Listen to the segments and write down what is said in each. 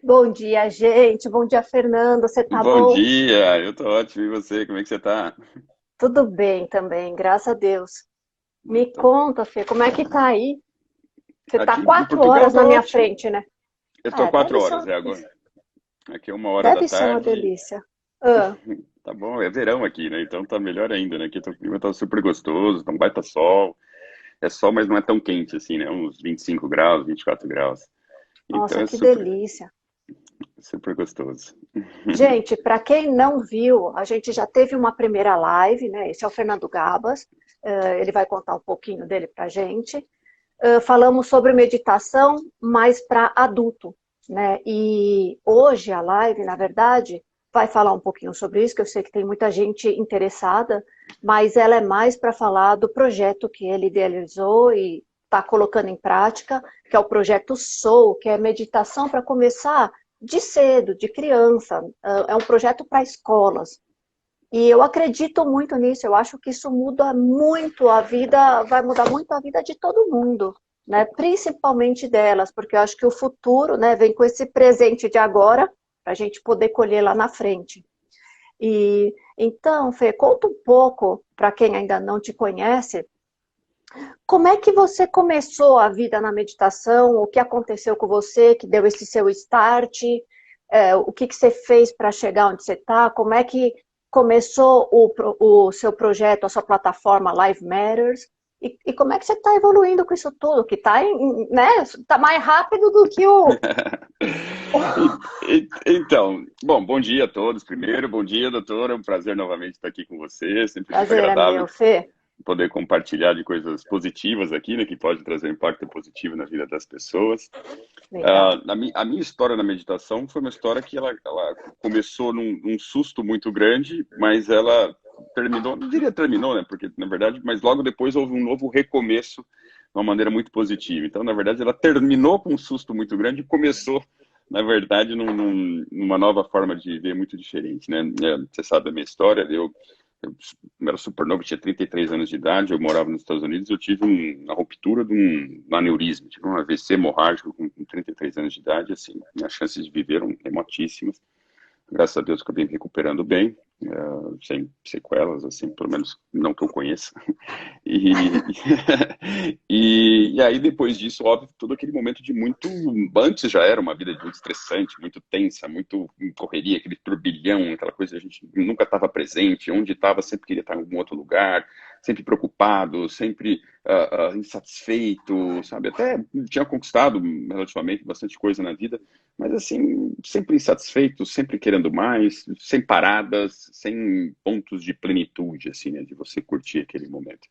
Bom dia, gente. Bom dia, Fernando. Você tá Bom bom? dia, eu tô ótimo. E você, como é que você tá? Tudo bem também, graças a Deus. Me Então, conta, Fê, como é que tá aí? Você tá aqui em quatro Portugal horas tá na minha ótimo. frente, né? Eu tô É, 4 horas, é agora. Aqui é 1 hora da deve ser uma tarde. delícia. Ah, Tá bom, é verão aqui, né? Então tá melhor ainda, né? Aqui o clima tá super gostoso, tá um baita sol. É sol, mas não é tão quente assim, né? Uns 25 graus, 24 graus. Então nossa, é que super, delícia. super gostoso. Gente, para quem não viu, a gente já teve uma primeira live, né? Esse é o Fernando Gabas. Ele vai contar um pouquinho dele pra gente. Falamos sobre meditação, mas para adulto, né? E hoje a live, na verdade, vai falar um pouquinho sobre isso, que eu sei que tem muita gente interessada, mas ela é mais para falar do projeto que ele idealizou e está colocando em prática, que é o projeto Soul, que é meditação para começar de cedo, de criança. É um projeto para escolas. E eu acredito muito nisso, eu acho que isso muda muito a vida, vai mudar muito a vida de todo mundo, né? Principalmente delas, porque eu acho que o futuro, né, vem com esse presente de agora, para a gente poder colher lá na frente. E então, Fê, conta um pouco, para quem ainda não te conhece, como é que você começou a vida na meditação, o que aconteceu com você, que deu esse seu start, o que, que você fez para chegar onde você está, como é que começou o seu projeto, a sua plataforma Live Matters, e como é que você está evoluindo com isso tudo, que está né, tá mais rápido do que Então, bom dia a todos. Primeiro, bom dia, doutora. É um prazer novamente estar aqui com você. Sempre muito prazer é agradável meu, Fê. poder compartilhar de coisas positivas aqui, né, que pode trazer um impacto positivo na vida das pessoas. Legal. A minha história na meditação foi uma história que ela começou num susto muito grande, mas ela terminou, não diria terminou, né, porque na verdade, mas logo depois houve um novo recomeço de uma maneira muito positiva. Então, na verdade, ela terminou com um susto muito grande e começou, na verdade, numa nova forma de viver muito diferente, né? Você sabe a minha história, eu era super novo, tinha 33 anos de idade, eu morava nos Estados Unidos, eu tive uma ruptura de um aneurisma, tive um AVC hemorrágico com 33 anos de idade, assim, minhas chances de viver eram remotíssimas. Graças a Deus acabei me recuperando bem, sem sequelas, assim, pelo menos não que eu conheça. E, e aí, depois disso, óbvio, todo aquele momento de muito. Antes já era uma vida muito estressante, muito tensa, muito em correria, aquele turbilhão, aquela coisa, a gente nunca estava presente, onde estava, sempre queria estar em algum outro lugar, sempre preocupado, sempre insatisfeito, sabe? Até tinha conquistado relativamente bastante coisa na vida, mas assim, sempre insatisfeito, sempre querendo mais, sem paradas, sem pontos de plenitude, assim, né? De você curtir aquele momento.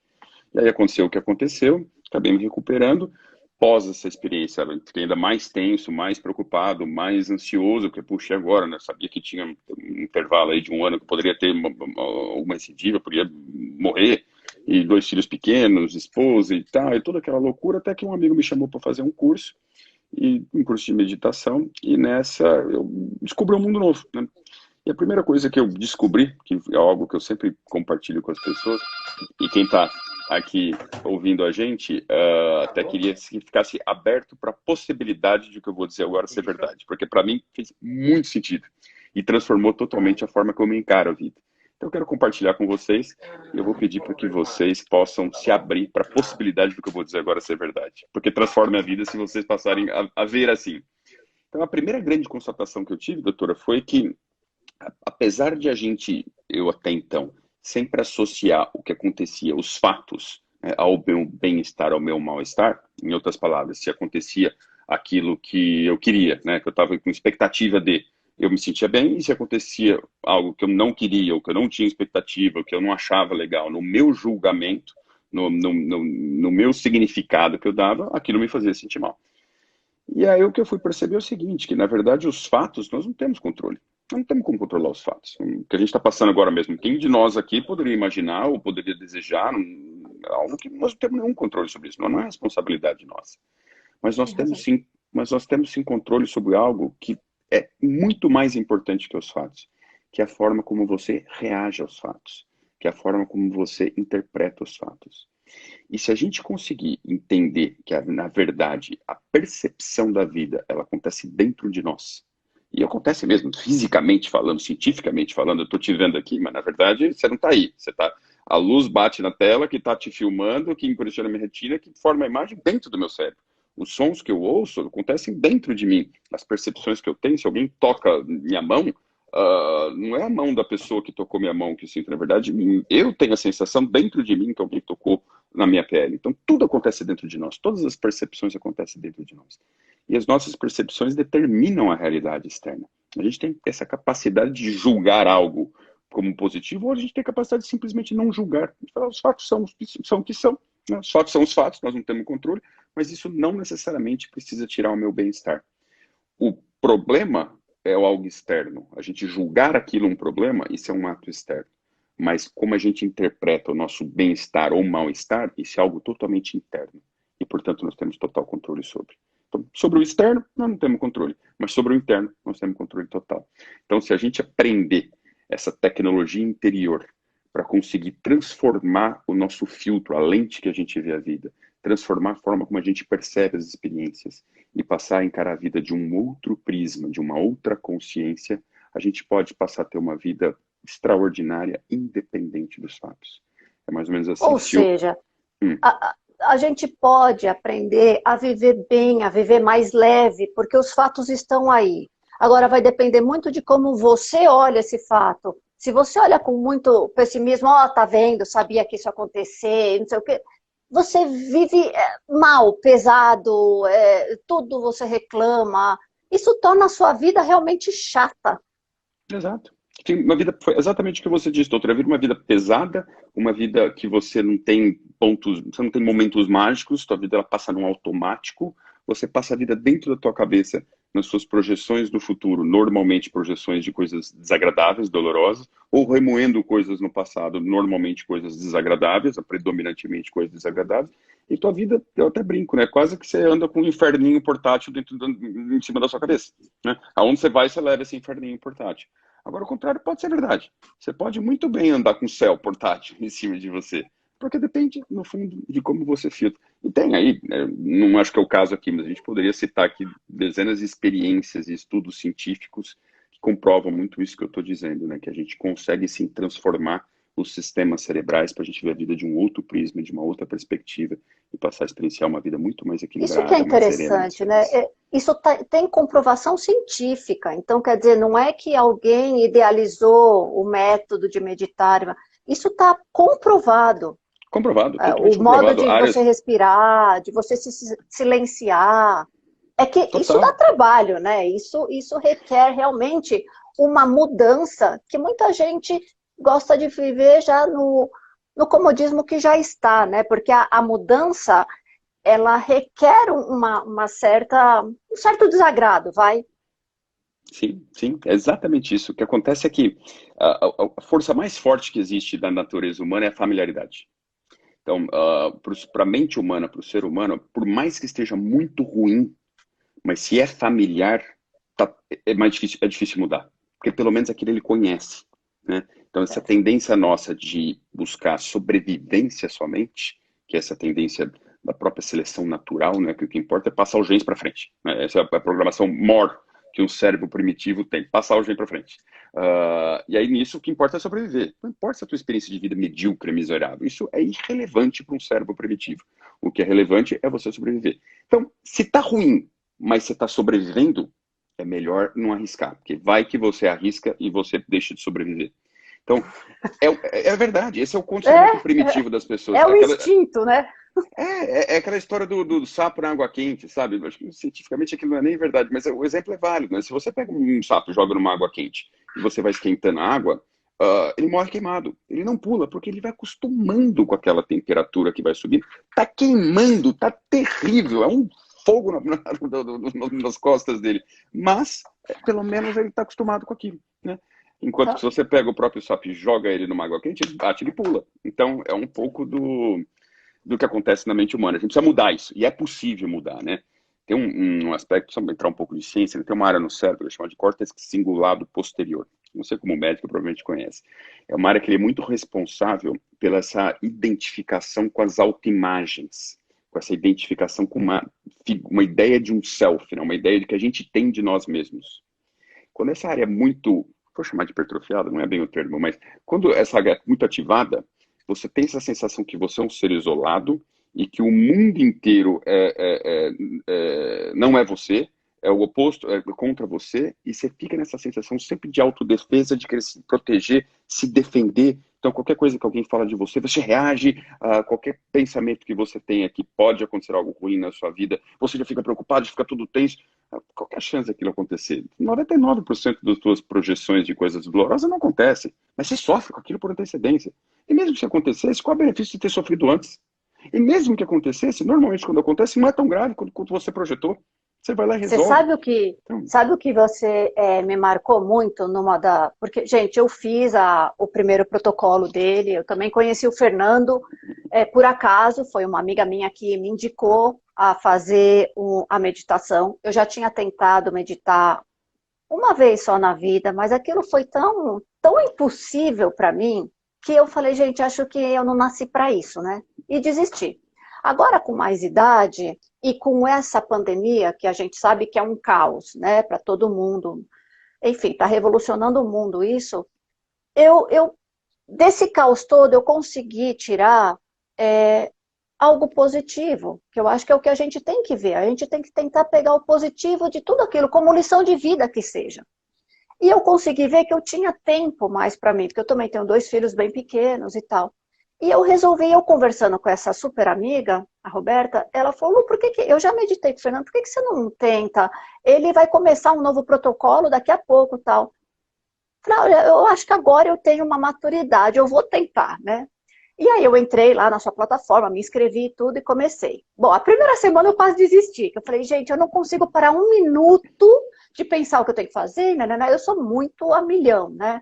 E aí aconteceu o que aconteceu, acabei me recuperando. Pós essa experiência, eu fiquei ainda mais tenso, mais preocupado, mais ansioso, porque, puxa, e agora, né? Eu sabia que tinha um intervalo aí de um ano que eu poderia ter uma recidiva, poderia morrer, e 2 filhos pequenos, esposa e tal, e toda aquela loucura, até que um amigo me chamou para fazer um curso de meditação, e nessa eu descobri um mundo novo, né? E a primeira coisa que eu descobri, que é algo que eu sempre compartilho com as pessoas, e quem está aqui ouvindo a gente, até queria que ficasse aberto para a possibilidade de o que eu vou dizer agora ser verdade, porque para mim fez muito sentido e transformou totalmente a forma que eu me encaro a vida. Então eu quero compartilhar com vocês e eu vou pedir para que vocês possam se abrir para a possibilidade do que eu vou dizer agora ser verdade, porque transforma a vida se vocês passarem a ver assim. Então a primeira grande constatação que eu tive, doutora, foi que apesar de eu até então, sempre associar o que acontecia, os fatos, né, ao meu bem-estar, ao meu mal-estar, em outras palavras, se acontecia aquilo que eu queria, né, que eu estava com expectativa de, eu me sentia bem, e se acontecia algo que eu não queria, ou que eu não tinha expectativa, ou que eu não achava legal, no meu julgamento, no meu significado que eu dava, aquilo me fazia sentir mal. E aí o que eu fui perceber é o seguinte, que na verdade os fatos nós não temos controle. Não temos como controlar os fatos. O que a gente está passando agora mesmo, quem de nós aqui poderia imaginar ou poderia desejar algo que nós não temos nenhum controle sobre isso, não é responsabilidade nossa. Mas nós Tem temos razão. sim, mas nós temos sim controle sobre algo que é muito mais importante que os fatos, que é a forma como você reage aos fatos, que é a forma como você interpreta os fatos. E se a gente conseguir entender que, na verdade, a percepção da vida ela acontece dentro de nós, E acontece mesmo, fisicamente falando, cientificamente falando, eu estou te vendo aqui, mas na verdade você não está aí. A luz bate na tela que está te filmando, que impressiona a minha retina, que forma a imagem dentro do meu cérebro. Os sons que eu ouço acontecem dentro de mim. As percepções que eu tenho, se alguém toca minha mão, não é a mão da pessoa que tocou minha mão que sinto. Na verdade, eu tenho a sensação dentro de mim que alguém tocou na minha pele. Então, tudo acontece dentro de nós. Todas as percepções acontecem dentro de nós. E as nossas percepções determinam a realidade externa. A gente tem essa capacidade de julgar algo como positivo, ou a gente tem a capacidade de simplesmente não julgar. Os fatos são o que são. Né? Os fatos são os fatos, nós não temos controle, mas isso não necessariamente precisa tirar o meu bem-estar. O problema é algo externo. A gente julgar aquilo um problema, isso é um ato externo. Mas como a gente interpreta o nosso bem-estar ou mal-estar, isso é algo totalmente interno. E, portanto, nós temos total controle sobre. Então, sobre o externo, nós não temos controle. Mas sobre o interno, nós temos controle total. Então, se a gente aprender essa tecnologia interior para conseguir transformar o nosso filtro, a lente que a gente vê a vida, transformar a forma como a gente percebe as experiências e passar a encarar a vida de um outro prisma, de uma outra consciência, a gente pode passar a ter uma vida extraordinária, independente dos fatos. É mais ou menos assim. Ou seja, a gente pode aprender a viver bem, a viver mais leve, porque os fatos estão aí. Agora vai depender muito de como você olha esse fato. Se você olha com muito pessimismo, tá vendo, sabia que isso ia acontecer, não sei o quê, você vive mal, pesado, tudo você reclama. Isso torna a sua vida realmente chata. Exato. Uma vida, foi exatamente o que você disse, doutora. Uma vida pesada, uma vida que você não tem pontos, você não tem momentos mágicos, tua vida ela passa num automático, você passa a vida dentro da tua cabeça, nas suas projeções do futuro, normalmente projeções de coisas desagradáveis, dolorosas, ou remoendo coisas no passado, normalmente coisas desagradáveis, predominantemente coisas desagradáveis, e tua vida, eu até brinco, né? Quase que você anda com um inferninho portátil em cima da sua cabeça, né? Aonde você vai, você leva esse inferninho portátil. Agora, o contrário pode ser verdade. Você pode muito bem andar com o céu portátil em cima de você, porque depende, no fundo, de como você filtra. E tem aí, né, não acho que é o caso aqui, mas a gente poderia citar aqui dezenas de experiências e estudos científicos que comprovam muito isso que eu estou dizendo, né? Que a gente consegue, sim, transformar os sistemas cerebrais para a gente ver a vida de um outro prisma, de uma outra perspectiva e passar a experienciar uma vida muito mais Isso que é equilibrada, mais serena, mais interessante, né? feliz. Isso tem comprovação científica. Então, quer dizer, não é que alguém idealizou o método de meditar. Isso está comprovado. Comprovado, O totalmente modo comprovado. de você respirar, de você se silenciar. É que isso dá Total. trabalho, né? Isso requer realmente uma mudança que muita gente gosta de viver já no comodismo que já está, né? Porque a mudança ela requer um certo desagrado, vai? Sim, sim, é exatamente isso. O que acontece é que a força mais forte que existe da natureza humana é a familiaridade. Então, para a mente humana, para o ser humano, por mais que esteja muito ruim, mas se é familiar, é difícil mudar. Porque pelo menos aquilo ele conhece, né? Então, essa tendência nossa de buscar sobrevivência somente, que é essa tendência da própria seleção natural, né? Que o que importa é passar os genes para frente, né? Essa é a programação MOR que um cérebro primitivo tem, passar o gene para frente. E aí, nisso, o que importa é sobreviver. Não importa se a tua experiência de vida medíocre, miserável. Isso é irrelevante para um cérebro primitivo. O que é relevante é você sobreviver. Então, se tá ruim, mas você está sobrevivendo, é melhor não arriscar, porque vai que você arrisca e você deixa de sobreviver. Então, é verdade, esse é o condicionamento primitivo das pessoas. É o instinto, né? É aquela história do sapo na água quente, sabe? Eu acho que cientificamente aquilo não é nem verdade, mas o exemplo é válido, né? Se você pega um sapo e joga numa água quente e você vai esquentando a água, ele morre queimado. Ele não pula, porque ele vai acostumando com aquela temperatura que vai subindo. Tá queimando, tá terrível, é um fogo nas costas dele. Mas, pelo menos, ele está acostumado com aquilo, né? Enquanto que se você pega o próprio sapo e joga ele numa água quente, ele bate, ele pula. Então, é um pouco do que acontece na mente humana. A gente precisa mudar isso, e é possível mudar, né? Tem um aspecto, só entrar um pouco de ciência, tem uma área no cérebro chamada de córtex cingulado posterior. Você, como médico, provavelmente conhece. É uma área que é muito responsável pela essa identificação com as autoimagens, com essa identificação com uma ideia de um self, né? Uma ideia de que a gente tem de nós mesmos. Quando essa área é muito, vou chamar de hipertrofiada, não é bem o termo, mas quando essa área é muito ativada, você tem essa sensação que você é um ser isolado e que o mundo inteiro não é você, é o oposto, é contra você, e você fica nessa sensação sempre de autodefesa, de querer se proteger, se defender. Então, qualquer coisa que alguém fala de você, você reage a qualquer pensamento que você tenha que pode acontecer algo ruim na sua vida, você já fica preocupado, fica tudo tenso. Qual que é a chance daquilo acontecer? 99% das suas projeções de coisas dolorosas não acontecem, mas você sofre com aquilo por antecedência. E mesmo que isso acontecesse, qual é o benefício de ter sofrido antes? E mesmo que acontecesse, normalmente quando acontece, não é tão grave quanto você projetou. Você vai lá e Você resolve. Então, sabe o que você me marcou muito numa da... Porque, gente, eu fiz o primeiro protocolo dele, eu também conheci o Fernando, por acaso, foi uma amiga minha que me indicou a fazer a meditação. Eu já tinha tentado meditar uma vez só na vida, mas aquilo foi tão, tão impossível para mim, que eu falei, gente, acho que eu não nasci para isso, né? E desisti. Agora, com mais idade e com essa pandemia, que a gente sabe que é um caos, né, para todo mundo, enfim, está revolucionando o mundo isso, desse caos todo, eu consegui tirar algo positivo, que eu acho que é o que a gente tem que ver. A gente tem que tentar pegar o positivo de tudo aquilo, como lição de vida que seja. E eu consegui ver que eu tinha tempo mais para mim, porque eu também tenho 2 filhos bem pequenos e tal. E eu resolvi, eu conversando com essa super amiga, a Roberta, ela falou, por que eu já meditei com o Fernando, por que você não tenta? Ele vai começar um novo protocolo daqui a pouco, tal. Falei, olha, eu acho que agora eu tenho uma maturidade, eu vou tentar, né? E aí eu entrei lá na sua plataforma, me inscrevi e tudo e comecei. Bom, a primeira semana eu quase desisti, que eu falei, gente, eu não consigo parar um minuto de pensar o que eu tenho que fazer, né? Eu sou muito a milhão, né?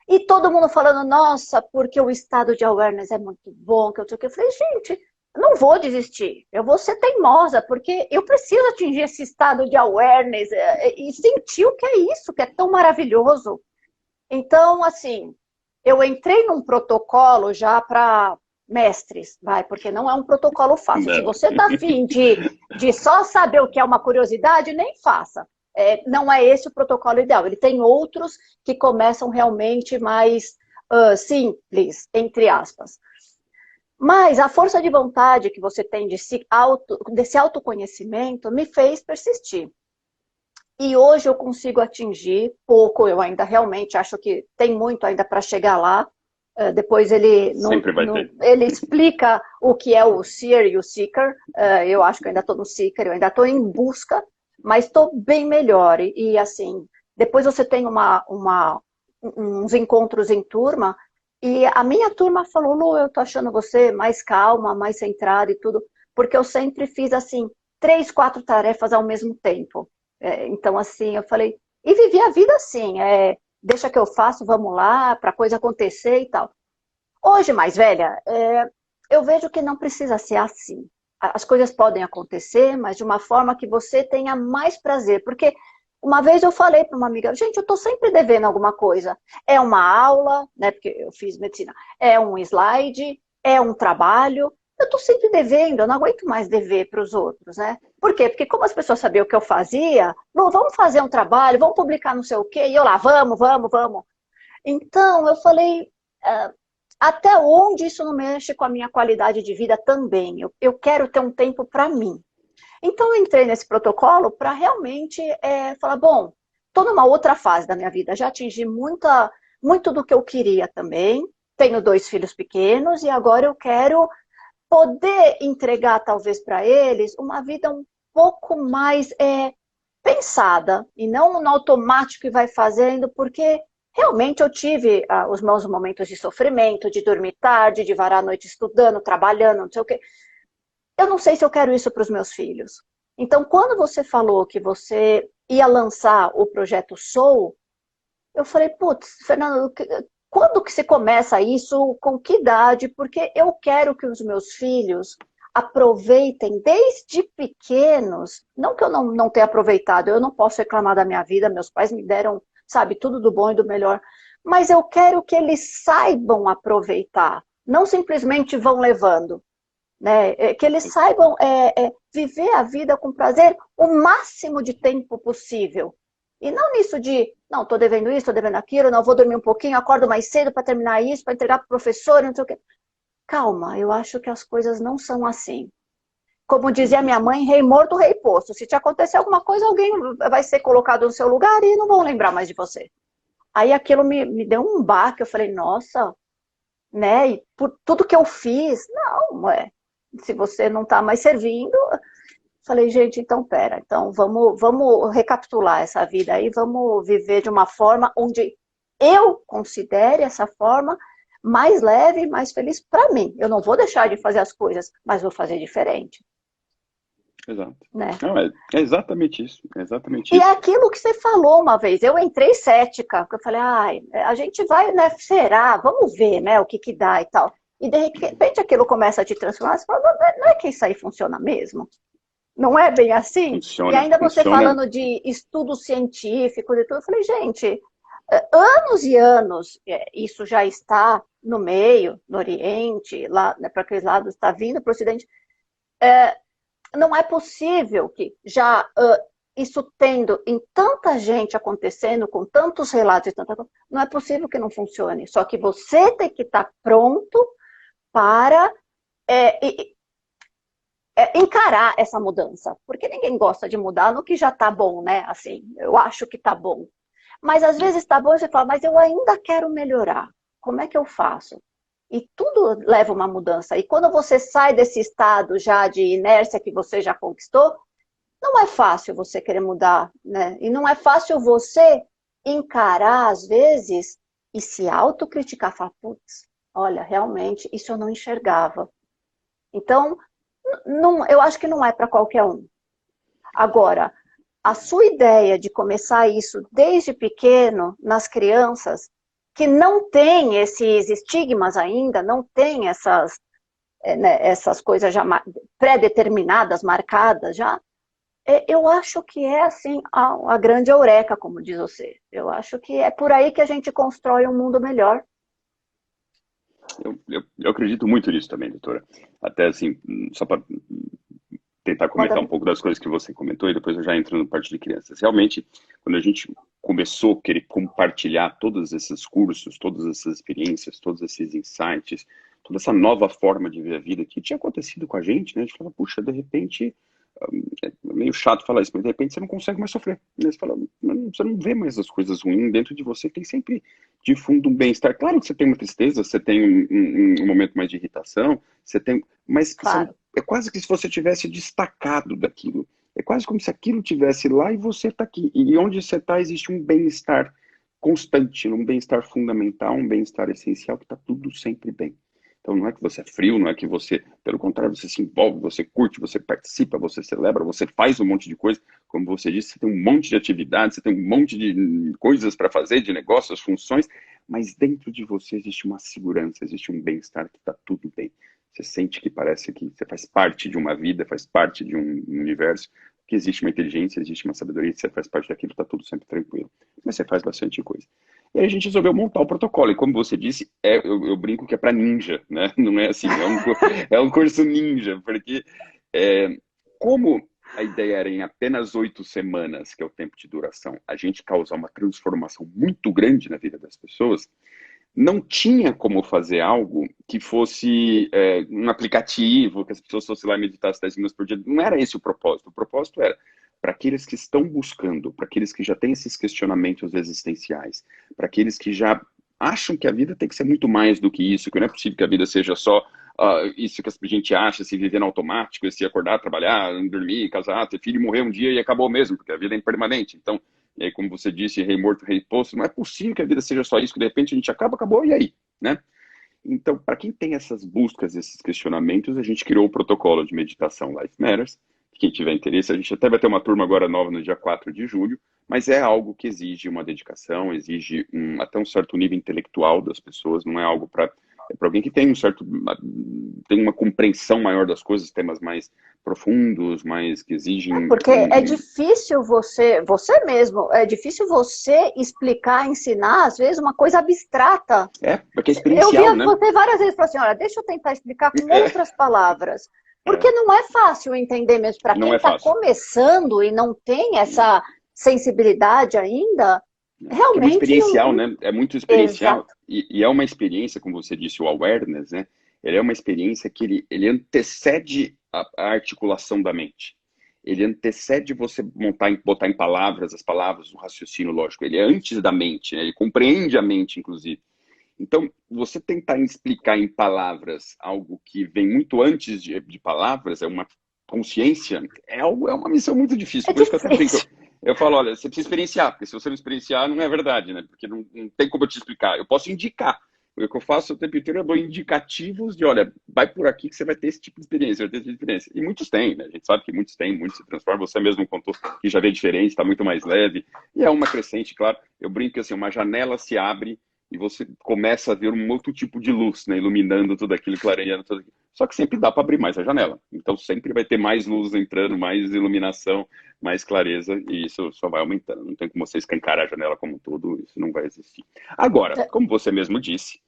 E todo mundo falando, nossa, porque o estado de awareness é muito bom, que eu sei o que. Eu falei, gente, eu não vou desistir, eu vou ser teimosa, porque eu preciso atingir esse estado de awareness e sentir o que é isso, que é tão maravilhoso. Então, assim, eu entrei num protocolo já para mestres, porque não é um protocolo fácil. não. Se você está afim de só saber o que é uma curiosidade, nem faça. Não é esse o protocolo ideal. Ele tem outros que começam realmente mais simples, entre aspas. Mas a força de vontade que você tem desse autoconhecimento me fez persistir. E hoje eu consigo atingir pouco, eu ainda realmente acho que tem muito ainda para chegar lá. Depois sempre vai ter. ele explica o que é o seer e o seeker. Eu acho que eu ainda estou no seeker, eu ainda estou em busca, mas estou bem melhor. E assim, depois você tem uns encontros em turma, e a minha turma falou, Lu, eu tô achando você mais calma, mais centrada e tudo, porque eu sempre fiz assim, 3, 4 tarefas ao mesmo tempo. Então, assim, eu falei, e vivi a vida assim, deixa que eu faço, vamos lá, para a coisa acontecer e tal. Hoje, mais velha, eu vejo que não precisa ser assim. As coisas podem acontecer, mas de uma forma que você tenha mais prazer. Porque uma vez eu falei para uma amiga, gente, eu estou sempre devendo alguma coisa. É uma aula, né, porque eu fiz medicina, é um slide, é um trabalho. Eu estou sempre devendo, eu não aguento mais dever para os outros, né? Por quê? Porque como as pessoas sabiam o que eu fazia, não, vamos fazer um trabalho, vamos publicar não sei o quê, e eu lá, vamos. Então, eu falei, até onde isso não mexe com a minha qualidade de vida também? Eu quero ter um tempo para mim. Então, eu entrei nesse protocolo para realmente falar, bom, estou numa outra fase da minha vida, já atingi muito do que eu queria também, tenho 2 filhos pequenos e agora eu quero poder entregar, talvez, para eles uma vida um pouco mais pensada, e não no automático e vai fazendo, porque realmente eu tive os meus momentos de sofrimento, de dormir tarde, de varar a noite estudando, trabalhando, não sei o quê. Eu não sei se eu quero isso para os meus filhos. Então, quando você falou que você ia lançar o projeto Soul, eu falei, putz, Fernando, quando que se começa isso? Com que idade? Porque eu quero que os meus filhos aproveitem desde pequenos. Não que eu não tenha aproveitado, eu não posso reclamar da minha vida, meus pais me deram, sabe, tudo do bom e do melhor. Mas eu quero que eles saibam aproveitar, não simplesmente vão levando. Né? Que eles saibam viver a vida com prazer o máximo de tempo possível. E não nisso de, não, estou devendo isso, estou devendo aquilo, não, vou dormir um pouquinho, acordo mais cedo para terminar isso, para entregar para o professor, não sei o quê. Calma, eu acho que as coisas não são assim. Como dizia minha mãe, rei morto, rei posto. Se te acontecer alguma coisa, alguém vai ser colocado no seu lugar e não vão lembrar mais de você. Aí aquilo me deu um baque, eu falei, nossa, né? E por tudo que eu fiz, não, se você não está mais servindo, falei, gente, então pera, então vamos recapitular essa vida aí, vamos viver de uma forma onde eu considere essa forma mais leve e mais feliz para mim. Eu não vou deixar de fazer as coisas, mas vou fazer diferente. Exato. Né? Não, é exatamente isso. É exatamente e isso. é aquilo que você falou uma vez. Eu entrei cética, porque eu falei, a gente vai, né? Será? Vamos ver, né? O que dá e tal. E de repente aquilo começa a te transformar. Você fala, não é que isso aí funciona mesmo? Não é bem assim? Funciona, E ainda você funciona. falando de estudos científicos e tudo, eu falei, gente, anos e anos, isso já está no meio, no Oriente, lá, né, para aqueles lados, está vindo para o Ocidente. Não é possível que já isso tendo em tanta gente acontecendo, com tantos relatos, não é possível que não funcione. Só que você tem que estar pronto para encarar essa mudança. Porque ninguém gosta de mudar no que já está bom, né? Assim, eu acho que está bom. Mas às vezes está bom e você fala, mas eu ainda quero melhorar. Como é que eu faço? E tudo leva uma mudança. E quando você sai desse estado já de inércia que você já conquistou, não é fácil você querer mudar, né? E não é fácil você encarar, às vezes, e se autocriticar. Falar, putz, olha, realmente, isso eu não enxergava. Então, eu acho que não é para qualquer um. Agora, a sua ideia de começar isso desde pequeno, nas crianças, que não tem esses estigmas ainda, não tem essas coisas já pré-determinadas, marcadas já, eu acho que é assim a grande eureka, como diz você. Eu acho que é por aí que a gente constrói um mundo melhor. Eu acredito muito nisso também, doutora. Até assim, só para tentar comentar um pouco das coisas que você comentou e depois eu já entro no parte de crianças. Realmente, quando a gente começou a querer compartilhar todos esses cursos, todas essas experiências, todos esses insights, toda essa nova forma de ver a vida que tinha acontecido com a gente, né? A gente fala, puxa, de repente, é meio chato falar isso, mas de repente você não consegue mais sofrer. Né? Você fala, você não vê mais as coisas ruins dentro de você, tem sempre de fundo um bem-estar. Claro que você tem uma tristeza, você tem um momento mais de irritação, você tem, mas Claro. é quase que se você tivesse destacado daquilo. É quase como se aquilo tivesse lá e você está aqui. E onde você está existe um bem-estar constante, um bem-estar fundamental, um bem-estar essencial, que está tudo sempre bem. Então não é que você é frio, não é que você, pelo contrário, você se envolve, você curte, você participa, você celebra, você faz um monte de coisa. Como você disse, você tem um monte de atividades, você tem um monte de coisas para fazer, de negócios, funções, mas dentro de você existe uma segurança, existe um bem-estar que está tudo bem. Você sente que parece que você faz parte de uma vida, faz parte de um universo, que existe uma inteligência, existe uma sabedoria, você faz parte daquilo, está tudo sempre tranquilo. Mas você faz bastante coisa. E aí a gente resolveu montar o protocolo. E como você disse, eu brinco que é para ninja, né? Não é assim, é um curso ninja, porque como a ideia era em apenas 8 semanas, que é o tempo de duração, a gente causar uma transformação muito grande na vida das pessoas, não tinha como fazer algo que fosse um aplicativo, que as pessoas fossem lá meditar 10 minutos por dia. Não era esse o propósito. O propósito era para aqueles que estão buscando, para aqueles que já têm esses questionamentos existenciais, para aqueles que já acham que a vida tem que ser muito mais do que isso, que não é possível que a vida seja só isso que a gente acha, se viver no automático, se acordar, trabalhar, dormir, casar, ter filho, morrer um dia e acabou mesmo, porque a vida é impermanente. Então, e aí, como você disse, rei morto, rei posto, não é possível que a vida seja só isso, que de repente a gente acabou, e aí, né? Então, para quem tem essas buscas, esses questionamentos, a gente criou o protocolo de meditação Life Matters. Quem tiver interesse, a gente até vai ter uma turma agora nova no dia 4 de julho, mas é algo que exige uma dedicação, exige até um certo nível intelectual das pessoas, não é algo para alguém que tem tem uma compreensão maior das coisas, temas mais profundos, mais que exigem... Porque é difícil você mesmo, é difícil você explicar, ensinar, às vezes, uma coisa abstrata. Porque é experiencial, né? Eu vi você várias vezes falar assim, olha, deixa eu tentar explicar com outras palavras. Porque não é fácil entender mesmo. Para quem está começando e não tem essa sensibilidade ainda, Que é muito realmente experiencial, não... né? É muito experiencial. Exato. E é uma experiência, como você disse, o awareness, né? Ele é uma experiência que ele antecede a articulação da mente. Ele antecede você botar em palavras as palavras, o raciocínio lógico. Ele é antes da mente, né? Ele compreende a mente, inclusive. Então, você tentar explicar em palavras algo que vem muito antes de palavras, é uma consciência, é uma missão muito difícil. É Por isso que eu até brinco. difícil. Eu falo, olha, você precisa experienciar, porque se você não experienciar, não é verdade, né? Porque não tem como eu te explicar. Eu posso indicar. O que eu faço o tempo inteiro, eu dou indicativos de, olha, vai por aqui que você vai ter esse tipo de experiência, vai ter esse tipo de experiência. E muitos têm, né? A gente sabe que muitos têm, muitos se transformam. Você mesmo contou que já vê diferente, está muito mais leve. E é uma crescente, claro. Eu brinco que assim, uma janela se abre e você começa a ver um outro tipo de luz, né, iluminando tudo aquilo, clareando tudo aquilo. Só que sempre dá para abrir mais a janela. Então sempre vai ter mais luz entrando, mais iluminação, mais clareza, e isso só vai aumentando. Não tem como você escancarar a janela como um todo, isso não vai existir. Agora, como você mesmo disse,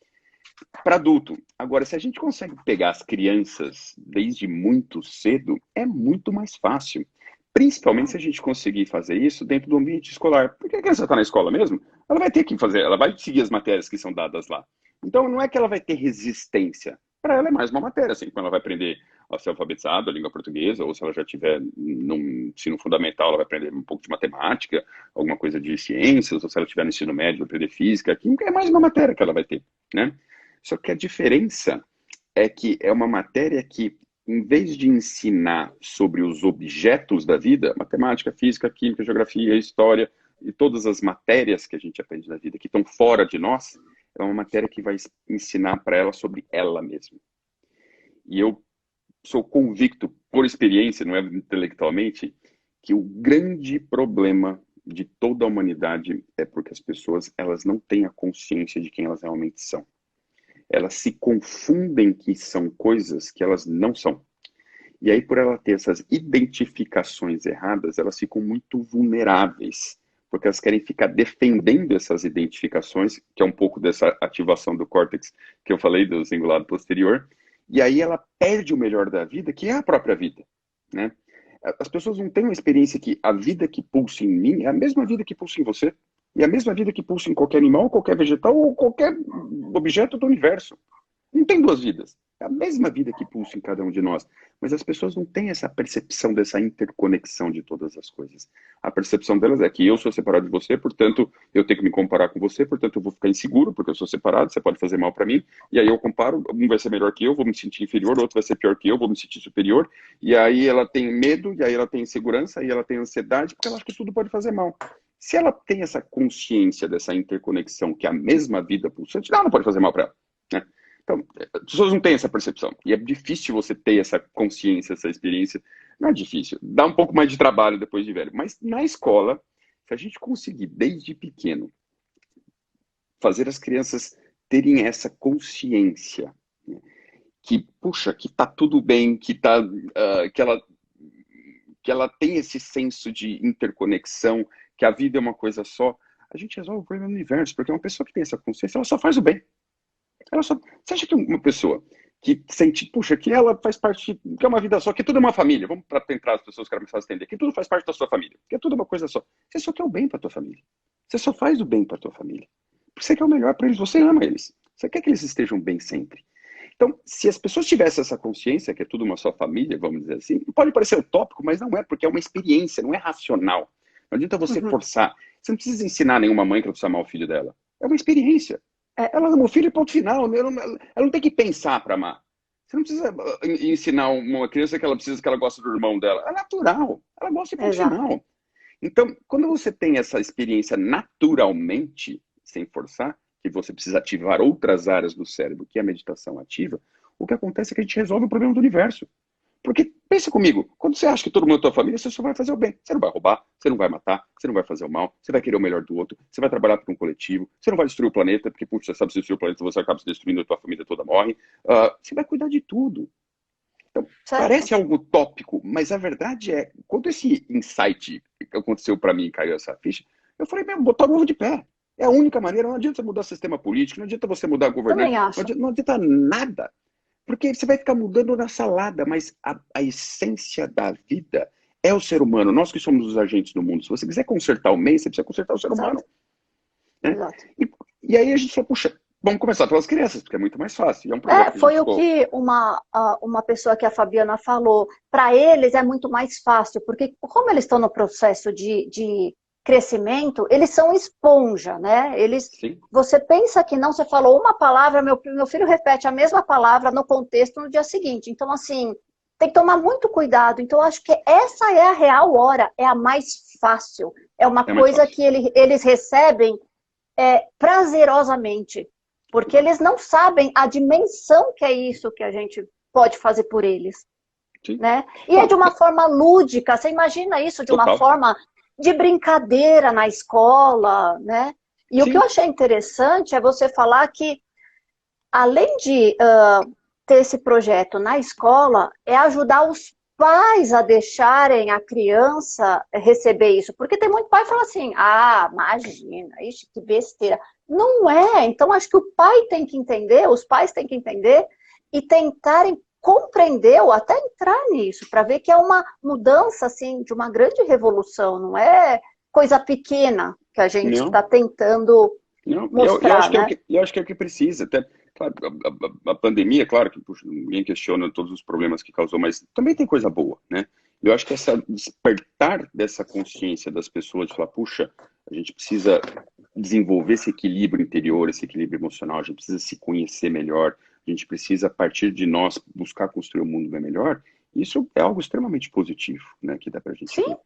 para adulto. Agora, se a gente consegue pegar as crianças desde muito cedo, é muito mais fácil. Principalmente se a gente conseguir fazer isso dentro do ambiente escolar. Porque a criança está na escola mesmo, ela vai ter que fazer, ela vai seguir as matérias que são dadas lá. Então, não é que ela vai ter resistência. Para ela é mais uma matéria, assim, quando ela vai aprender a ser alfabetizada, a língua portuguesa, ou se ela já tiver num ensino fundamental, ela vai aprender um pouco de matemática, alguma coisa de ciências, ou se ela tiver no ensino médio, vai aprender física, química, é mais uma matéria que ela vai ter, né? Só que a diferença é que é uma matéria que, em vez de ensinar sobre os objetos da vida, matemática, física, química, geografia, história e todas as matérias que a gente aprende na vida que estão fora de nós, é uma matéria que vai ensinar para ela sobre ela mesma. E eu sou convicto, por experiência, não é intelectualmente, que o grande problema de toda a humanidade é porque as pessoas elas não têm a consciência de quem elas realmente são. Elas se confundem que são coisas que elas não são. E aí, por ela ter essas identificações erradas, elas ficam muito vulneráveis, porque elas querem ficar defendendo essas identificações, que é um pouco dessa ativação do córtex que eu falei, do cingulado posterior, e aí ela perde o melhor da vida, que é a própria vida, né? As pessoas não têm uma experiência que a vida que pulsa em mim é a mesma vida que pulsa em você, e a mesma vida que pulsa em qualquer animal, qualquer vegetal ou qualquer objeto do universo. Não tem duas vidas. É a mesma vida que pulsa em cada um de nós. Mas as pessoas não têm essa percepção dessa interconexão de todas as coisas. A percepção delas é que eu sou separado de você, portanto, eu tenho que me comparar com você, portanto, eu vou ficar inseguro, porque eu sou separado, você pode fazer mal para mim. E aí eu comparo, um vai ser melhor que eu, vou me sentir inferior, outro vai ser pior que eu, vou me sentir superior. E aí ela tem medo, e aí ela tem insegurança, e ela tem ansiedade, porque ela acha que tudo pode fazer mal. Se ela tem essa consciência dessa interconexão, que é a mesma vida pulsante, ela não pode fazer mal para ela, né? Então, as pessoas não têm essa percepção. E é difícil você ter essa consciência, essa experiência. Não é difícil. Dá um pouco mais de trabalho depois de velho. Mas na escola, se a gente conseguir, desde pequeno, fazer as crianças terem essa consciência, né, que, puxa, que tá tudo bem, que ela tem esse senso de interconexão, que a vida é uma coisa só, a gente resolve o problema do universo. Porque uma pessoa que tem essa consciência, ela só faz o bem. Você acha que uma pessoa que sente, puxa, que ela faz parte, que é uma vida só, que tudo é uma família, vamos para tentar as pessoas que eram mais entender, que tudo faz parte da sua família, que é tudo uma coisa só. Você só quer o bem para tua família. Você só faz o bem para tua família. Porque você quer o melhor para eles, você ama eles. Você quer que eles estejam bem sempre. Então, se as pessoas tivessem essa consciência, que é tudo uma só família, vamos dizer assim, pode parecer utópico, mas não é, porque é uma experiência, não é racional. Não adianta você forçar. Você não precisa ensinar nenhuma mãe que ela precisa amar o filho dela. É uma experiência. Ela ama o filho e ponto final. Ela não tem que pensar para amar. Você não precisa ensinar uma criança que ela precisa, que ela gosta do irmão dela. É natural. Ela gosta e ponto final. Então, quando você tem essa experiência naturalmente, sem forçar, que você precisa ativar outras áreas do cérebro, que a meditação ativa, o que acontece é que a gente resolve o problema do universo. Porque, pensa comigo, quando você acha que todo mundo é tua família, você só vai fazer o bem. Você não vai roubar, você não vai matar, você não vai fazer o mal, você vai querer o melhor do outro, você vai trabalhar para um coletivo, você não vai destruir o planeta, porque, puxa, você sabe se destruir o planeta, você acaba se destruindo, a tua família toda morre. Você vai cuidar de tudo. Então, parece algo utópico, mas a verdade é, quando esse insight aconteceu para mim, caiu essa ficha, eu falei, meu, botar o ovo de pé. É a única maneira, não adianta você mudar o sistema político, não adianta você mudar a governança, não adianta nada. Porque você vai ficar mudando na salada, mas a essência da vida É o ser humano, nós que somos os agentes do mundo. Se você quiser consertar o meio, você precisa consertar o ser humano. Né? Exato. E aí a gente falou, puxa, vamos começar pelas crianças, porque é muito mais fácil. E é um projeto que Foi o que uma pessoa que a Fabiana falou. Para eles é muito mais fácil, porque como eles estão no processo de crescimento, eles são esponja, né? Você pensa que não, você falou uma palavra, meu filho repete a mesma palavra no contexto no dia seguinte. Então, assim, tem que tomar muito cuidado. Então, acho que essa é a real hora, é a mais fácil. É uma coisa que eles recebem prazerosamente, porque eles não sabem a dimensão que é isso que a gente pode fazer por eles. Né? E é de uma forma lúdica, você imagina isso de uma forma de brincadeira na escola, né? E o que eu achei interessante é você falar que, além de ter esse projeto na escola, é ajudar os pais a deixarem a criança receber isso. Porque tem muito pai que fala assim, imagina, ixi, que besteira. Não é. Então, acho que o pai tem que entender, os pais têm que entender e tentarem compreender ou até entrar nisso, para ver que é uma mudança, assim, de uma grande revolução. Não é coisa pequena que a gente está tentando mostrar, eu acho que é o que precisa. Até, claro, a pandemia, claro que puxa, ninguém questiona todos os problemas que causou, mas também tem coisa boa, né? Eu acho que essa despertar dessa consciência das pessoas de falar, puxa, a gente precisa desenvolver esse equilíbrio interior, esse equilíbrio emocional, a gente precisa se conhecer melhor, a gente precisa, a partir de nós, buscar construir um mundo bem melhor. Isso é algo extremamente positivo, né? Que dá pra gente ver.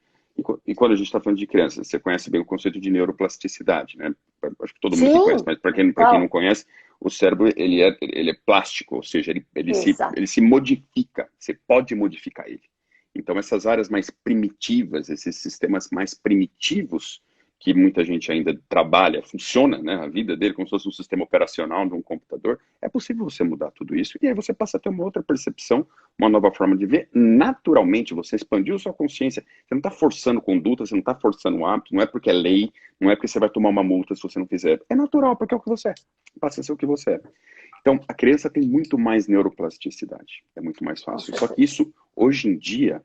E quando a gente está falando de crianças, você conhece bem o conceito de neuroplasticidade, né? Acho que todo mundo aqui conhece, mas para quem não conhece, o cérebro ele é plástico, ou seja, ele se modifica, você pode modificar ele. Então essas áreas mais primitivas, esses sistemas mais primitivos, que muita gente ainda trabalha, funciona, né, a vida dele como se fosse um sistema operacional de um computador, é possível você mudar tudo isso, e aí você passa a ter uma outra percepção, uma nova forma de ver, naturalmente, você expandiu sua consciência, você não está forçando conduta, você não está forçando hábito, não é porque é lei, não é porque você vai tomar uma multa se você não fizer, é natural, porque é o que você é, passa a ser o que você é. Então, a criança tem muito mais neuroplasticidade, é muito mais fácil, só que isso, hoje em dia,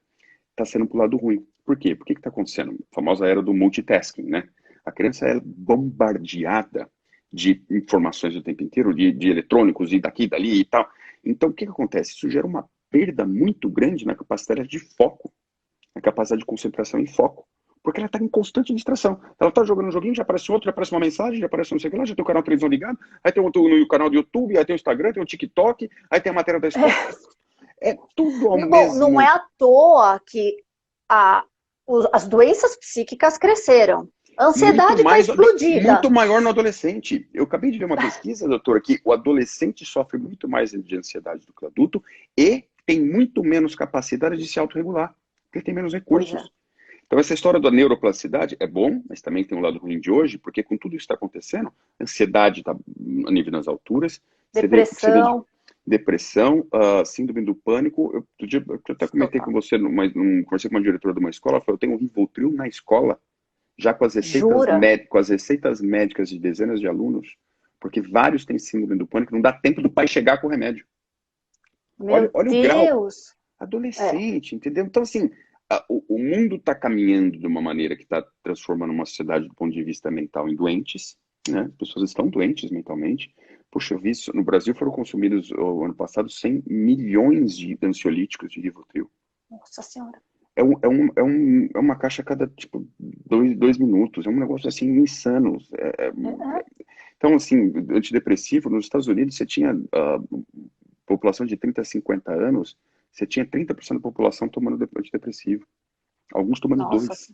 está sendo pro lado ruim. Por quê? Por que está acontecendo? A famosa era do multitasking, né? A criança é bombardeada de informações o tempo inteiro, de eletrônicos e daqui, dali e tal. Então, o que acontece? Isso gera uma perda muito grande na capacidade de foco, na capacidade de concentração e foco. Porque ela está em constante distração. Ela está jogando um joguinho, já aparece outro, já aparece uma mensagem, já aparece não sei o que lá, já tem o canal de televisão ligado, aí tem outro no canal do YouTube, aí tem o Instagram, tem o TikTok, aí tem a matéria da escola. É tudo ao mesmo... Não é à toa que as doenças psíquicas cresceram. A ansiedade está explodida. Muito maior no adolescente. Eu acabei de ver uma pesquisa, doutora, que o adolescente sofre muito mais de ansiedade do que o adulto e tem muito menos capacidade de se autorregular, porque tem menos recursos. Então, essa história da neuroplasticidade é bom, mas também tem um lado ruim de hoje, porque com tudo isso está acontecendo, a ansiedade está a nível nas alturas. Depressão, síndrome do pânico. Eu até comentei com você, conversei com uma diretora de uma escola, falou, eu tenho um Rivotril na escola, já com as receitas médicas de dezenas de alunos, porque vários têm síndrome do pânico, não dá tempo do pai chegar com o remédio. Olha o grau. Adolescente, entendeu? Então, assim, o mundo está caminhando de uma maneira que está transformando uma sociedade do ponto de vista mental em doentes, né? As pessoas estão doentes mentalmente. Puxa, eu vi isso. No Brasil foram consumidos, no ano passado, 100 milhões de ansiolíticos de Rivotril. Nossa Senhora. É uma caixa a cada, tipo, 2 minutos. É um negócio, assim, insano. Então, assim, antidepressivo, nos Estados Unidos, você tinha população de 30 a 50 anos, você tinha 30% da população tomando antidepressivo. Alguns tomando 2.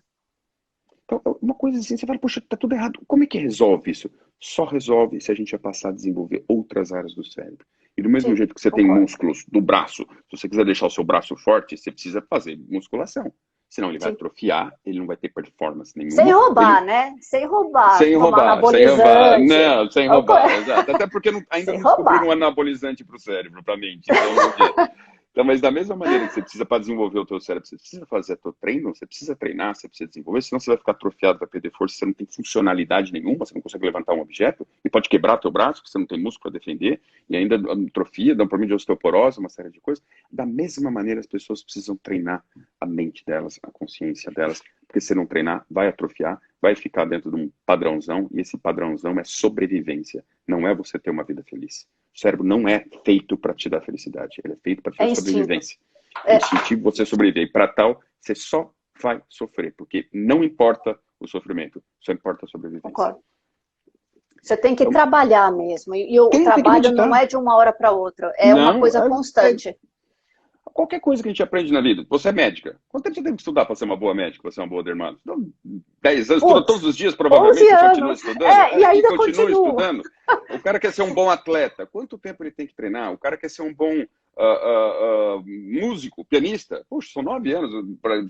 Então, uma coisa assim, você fala, poxa, tá tudo errado. Como é que resolve isso? Só resolve se a gente passar a desenvolver outras áreas do cérebro. E do mesmo jeito que você tem músculos do braço, se você quiser deixar o seu braço forte, você precisa fazer musculação. Senão ele vai atrofiar, ele não vai ter performance nenhuma. Sem roubar, né? Sem roubar. Sem roubar. Não, sem roubar, exato. Até porque ainda não descobriram um anabolizante para o cérebro, para a mente. Então, Então, mas da mesma maneira que você precisa para desenvolver o teu cérebro, você precisa fazer teu treino, você precisa treinar, você precisa desenvolver, senão você vai ficar atrofiado, vai perder força, você não tem funcionalidade nenhuma, você não consegue levantar um objeto, e pode quebrar teu braço, porque você não tem músculo para defender, e ainda atrofia, dá um problema de osteoporose, uma série de coisas. Da mesma maneira, as pessoas precisam treinar a mente delas, a consciência delas, porque se não treinar, vai atrofiar, vai ficar dentro de um padrãozão, e esse padrãozão é sobrevivência, não é você ter uma vida feliz. O cérebro não é feito para te dar felicidade, ele é feito para te dar sobrevivência. É instintivo você sobreviver. E para tal, você só vai sofrer, porque não importa o sofrimento, só importa a sobrevivência. Concordo. Você tem que trabalhar mesmo, e o trabalho não é de uma hora para outra, é uma coisa constante. Qualquer coisa que a gente aprende na vida. Você é médica. Quanto tempo você tem que estudar para ser uma boa médica, para ser uma boa dermato? 10 anos, estuda todos os dias, provavelmente, você continua estudando. E ainda continua estudando. O cara quer ser um bom atleta. Quanto tempo ele tem que treinar? O cara quer ser um bom músico, pianista. Puxa, são 9 anos.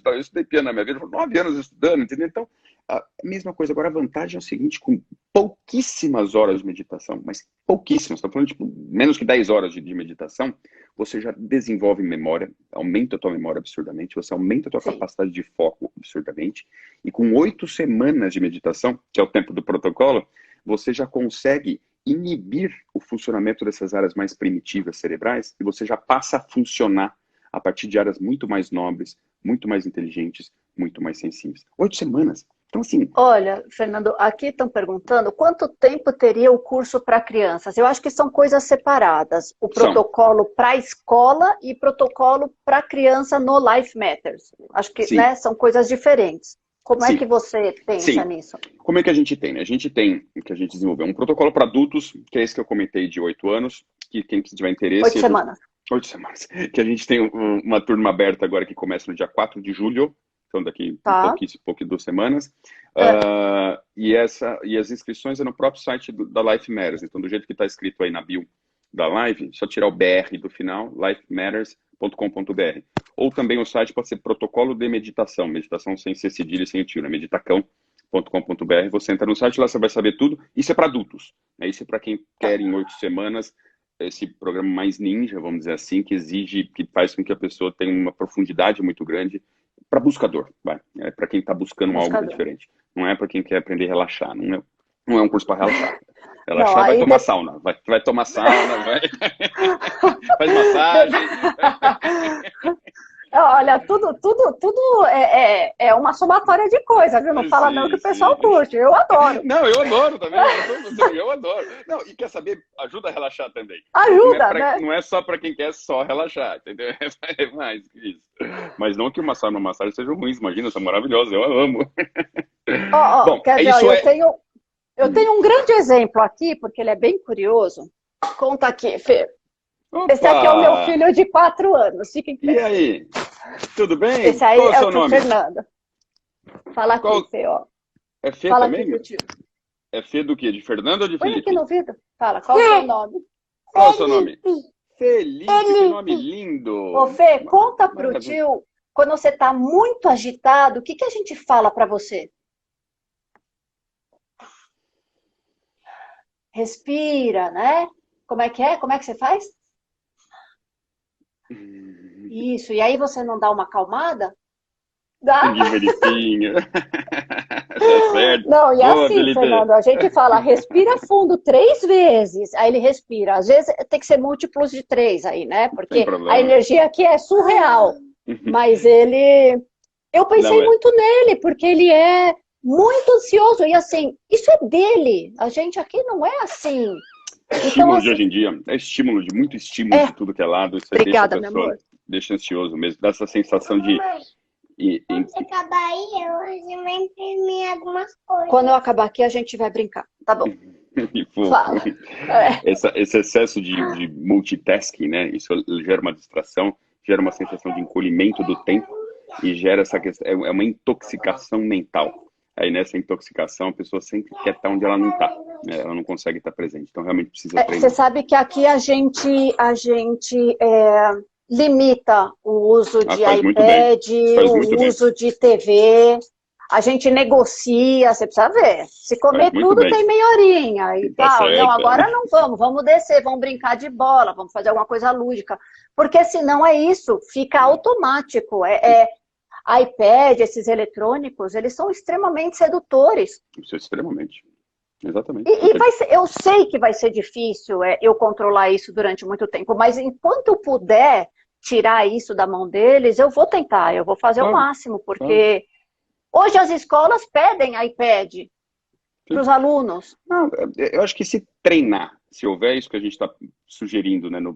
Eu estudei piano na minha vida, 9 anos estudando, entendeu? Então, a mesma coisa. Agora, a vantagem é o seguinte, com pouquíssimas horas de meditação, mas pouquíssimas, estou falando tipo menos que 10 horas de meditação, você já desenvolve memória, aumenta a tua memória absurdamente, você aumenta a tua capacidade de foco absurdamente, e com 8 semanas de meditação, que é o tempo do protocolo, você já consegue inibir o funcionamento dessas áreas mais primitivas cerebrais, e você já passa a funcionar a partir de áreas muito mais nobres, muito mais inteligentes, muito mais sensíveis. 8 semanas. Então, assim... Olha, Fernando, aqui estão perguntando quanto tempo teria o curso para crianças. Eu acho que são coisas separadas. O protocolo para a escola e protocolo para criança no Life Matters. Acho que são coisas diferentes. Como é que você pensa nisso? Como é que a gente tem? A gente tem, que a gente desenvolveu um protocolo para adultos, que é esse que eu comentei de 8 anos, que quem tiver interesse... 8 semanas. 8 semanas. Que a gente tem uma turma aberta agora que começa no dia 4 de julho, então daqui pouquinho 2 semanas. E as inscrições é no próprio site da Life Matters. Então, do jeito que está escrito aí na bio da live, só tirar o BR do final, lifematters.com.br. Ou também o site pode ser protocolo de meditação, meditação sem ser cedilha e sem tio, né? meditacão.com.br. Você entra no site, lá você vai saber tudo. Isso é para adultos, né? Isso é para quem quer em 8 semanas esse programa mais ninja, vamos dizer assim, que exige, que faz com que a pessoa tenha uma profundidade muito grande. Para buscador, é para quem está buscando algo diferente. Não é para quem quer aprender a relaxar. Não é um curso para relaxar. Relaxar, vai tomar sauna. Vai tomar sauna, faz massagem. Olha, tudo é uma somatória de coisas, viu? Não fala não que o pessoal curte. Eu adoro. Não, eu adoro também. Eu adoro. Não, e quer saber, ajuda a relaxar também. Ajuda, né? Não é só para quem quer só relaxar, entendeu? É mais que isso. Mas não que uma sauna e uma massagem sejam ruins, imagina, são maravilhosas, eu amo. Bom, quer dizer, eu tenho um grande exemplo aqui, porque ele é bem curioso. Conta aqui, Fê. Opa! Esse aqui é o meu filho de 4 anos. Fica em pé. E aí? Tudo bem? Esse aí Qual é o é seu o tio nome? Fernando. Fala aqui, Fê, ó. É Fê Fala também? Aqui, tio. É Fê do quê? De Fernando ou de Põe Felipe? aqui no vidro. Fala, qual é o seu nome? Qual é o seu nome? Felipe, que nome lindo. Ô, Fê, conta pro tio, quando você tá muito agitado, o que a gente fala pra você? Respira, né? Como é que é? Como é que você faz? Isso, e aí você não dá uma acalmada? Dá? De Felipinho. Tá certo. Não, e Boa, assim, Felipe. Fernando, a gente fala, respira fundo 3 vezes, aí ele respira. Às vezes tem que ser múltiplos de 3 aí, né? Porque a energia aqui é surreal. Mas eu pensei muito nele, porque ele é muito ansioso. E assim, isso é dele. A gente aqui não é assim. Estímulo de hoje em dia, muito estímulo de tudo que é lado. Isso Obrigada, deixa a pessoa, deixa ansioso mesmo, dá essa sensação de... Quando você acabar aí, eu vou imprimir algumas coisas. Quando eu acabar aqui, a gente vai brincar, tá bom? Fala. Esse excesso de multitasking, né? Isso gera uma distração, gera uma sensação de encolhimento do tempo e gera essa questão, é uma intoxicação mental. Aí nessa intoxicação a pessoa sempre quer estar onde ela não está, né? Ela não consegue estar presente, então realmente precisa treinar. Você sabe que aqui a gente limita o uso de iPad, o uso de TV. a gente negocia, você precisa ver. Se comer tudo, bem. tem meia horinha e Tá tal. certo. Não, agora não vamos descer, vamos brincar de bola, vamos fazer alguma coisa lúdica. Porque senão é isso, fica automático. iPad, esses eletrônicos, eles são extremamente sedutores. Isso é extremamente. Exatamente. Eu sei que vai ser difícil eu controlar isso durante muito tempo, mas enquanto eu puder tirar isso da mão deles, eu vou tentar, eu vou fazer o máximo, porque hoje as escolas pedem iPad para os alunos. Não, eu acho que se treinar, se houver isso que a gente está sugerindo, né, no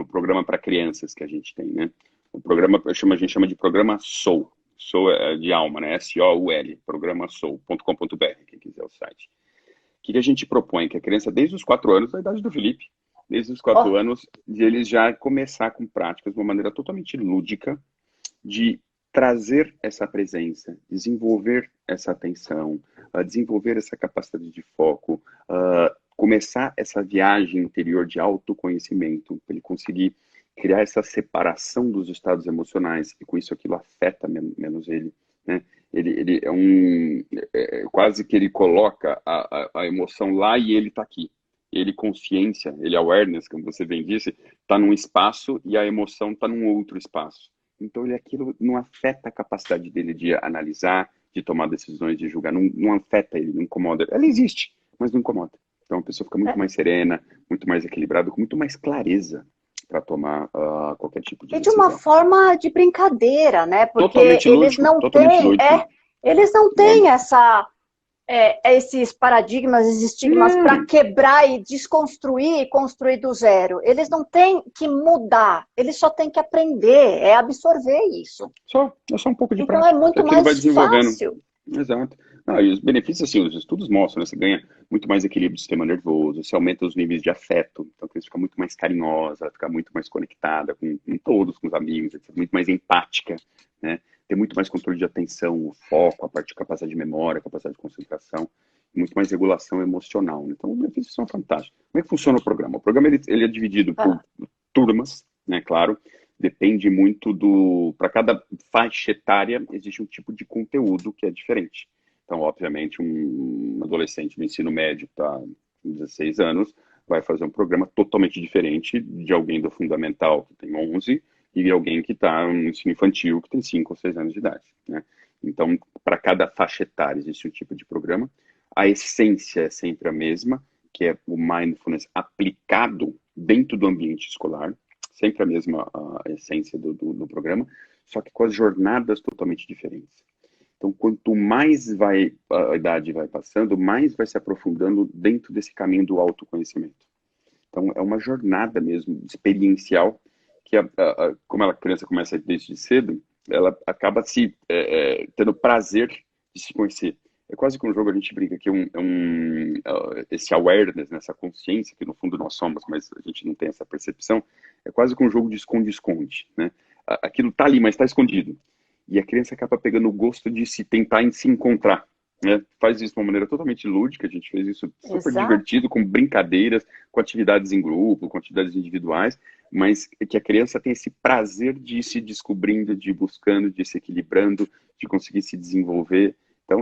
programa para crianças que a gente tem, né? O programa, a gente chama de programa Soul. Soul é de alma, né? SOUL, programa soul.com.br, quem quiser o site. O que a gente propõe? Que a criança, desde os 4 anos, da idade do Felipe, desde os 4 anos, de eles já começar com práticas de uma maneira totalmente lúdica, de trazer essa presença, desenvolver essa atenção, desenvolver essa capacidade de foco, começar essa viagem interior de autoconhecimento, para ele conseguir criar essa separação dos estados emocionais, e com isso aquilo afeta menos ele, né? Ele quase que ele coloca a emoção lá e ele está aqui. Ele consciência, ele awareness, como você bem disse, está num espaço e a emoção está num outro espaço. Então aquilo não afeta a capacidade dele de analisar, de tomar decisões, de julgar, não afeta ele, não incomoda. Ela existe, mas não incomoda. Então a pessoa fica muito mais serena, muito mais equilibrada, com muito mais clareza para tomar qualquer tipo de decisão. E de uma forma de brincadeira, né? Porque totalmente eles lúdico, não têm esses paradigmas, esses estigmas para quebrar e desconstruir e construir do zero. Eles não têm que mudar, eles só têm que aprender, absorver isso. É só um pouco de então prática. É muito mais fácil. Exato. E os benefícios, assim, os estudos mostram, né? Você ganha muito mais equilíbrio do sistema nervoso, você aumenta os níveis de afeto, então a criança fica muito mais carinhosa, fica muito mais conectada com todos, com os amigos, etc., muito mais empática, né? Tem muito mais controle de atenção, o foco, a parte de capacidade de memória, capacidade de concentração, muito mais regulação emocional, né? Então os benefícios são fantásticos. Como é que funciona o programa? O programa ele é dividido por turmas, né? Claro, depende muito para cada faixa etária existe um tipo de conteúdo que é diferente. Então, obviamente, um adolescente do ensino médio que está com 16 anos vai fazer um programa totalmente diferente de alguém do fundamental que tem 11 e alguém que está no ensino infantil que tem 5 ou 6 anos de idade, né? Então, para cada faixa etária existe um tipo de programa. A essência é sempre a mesma, que é o mindfulness aplicado dentro do ambiente escolar, sempre a mesma essência do programa, só que com as jornadas totalmente diferentes. Então, quanto mais a idade vai passando, mais vai se aprofundando dentro desse caminho do autoconhecimento. Então, é uma jornada mesmo, experiencial, que como a criança começa desde cedo, ela acaba tendo prazer de se conhecer. É quase que um jogo, a gente brinca que esse awareness, essa consciência, que no fundo nós somos, mas a gente não tem essa percepção, é quase que um jogo de esconde-esconde, né? Aquilo está ali, mas está escondido. E a criança acaba pegando o gosto de tentar se encontrar, né? Faz isso de uma maneira totalmente lúdica, a gente fez isso super divertido, com brincadeiras, com atividades em grupo, com atividades individuais, mas que a criança tem esse prazer de ir se descobrindo, de ir buscando, de ir se equilibrando, de conseguir se desenvolver. Então,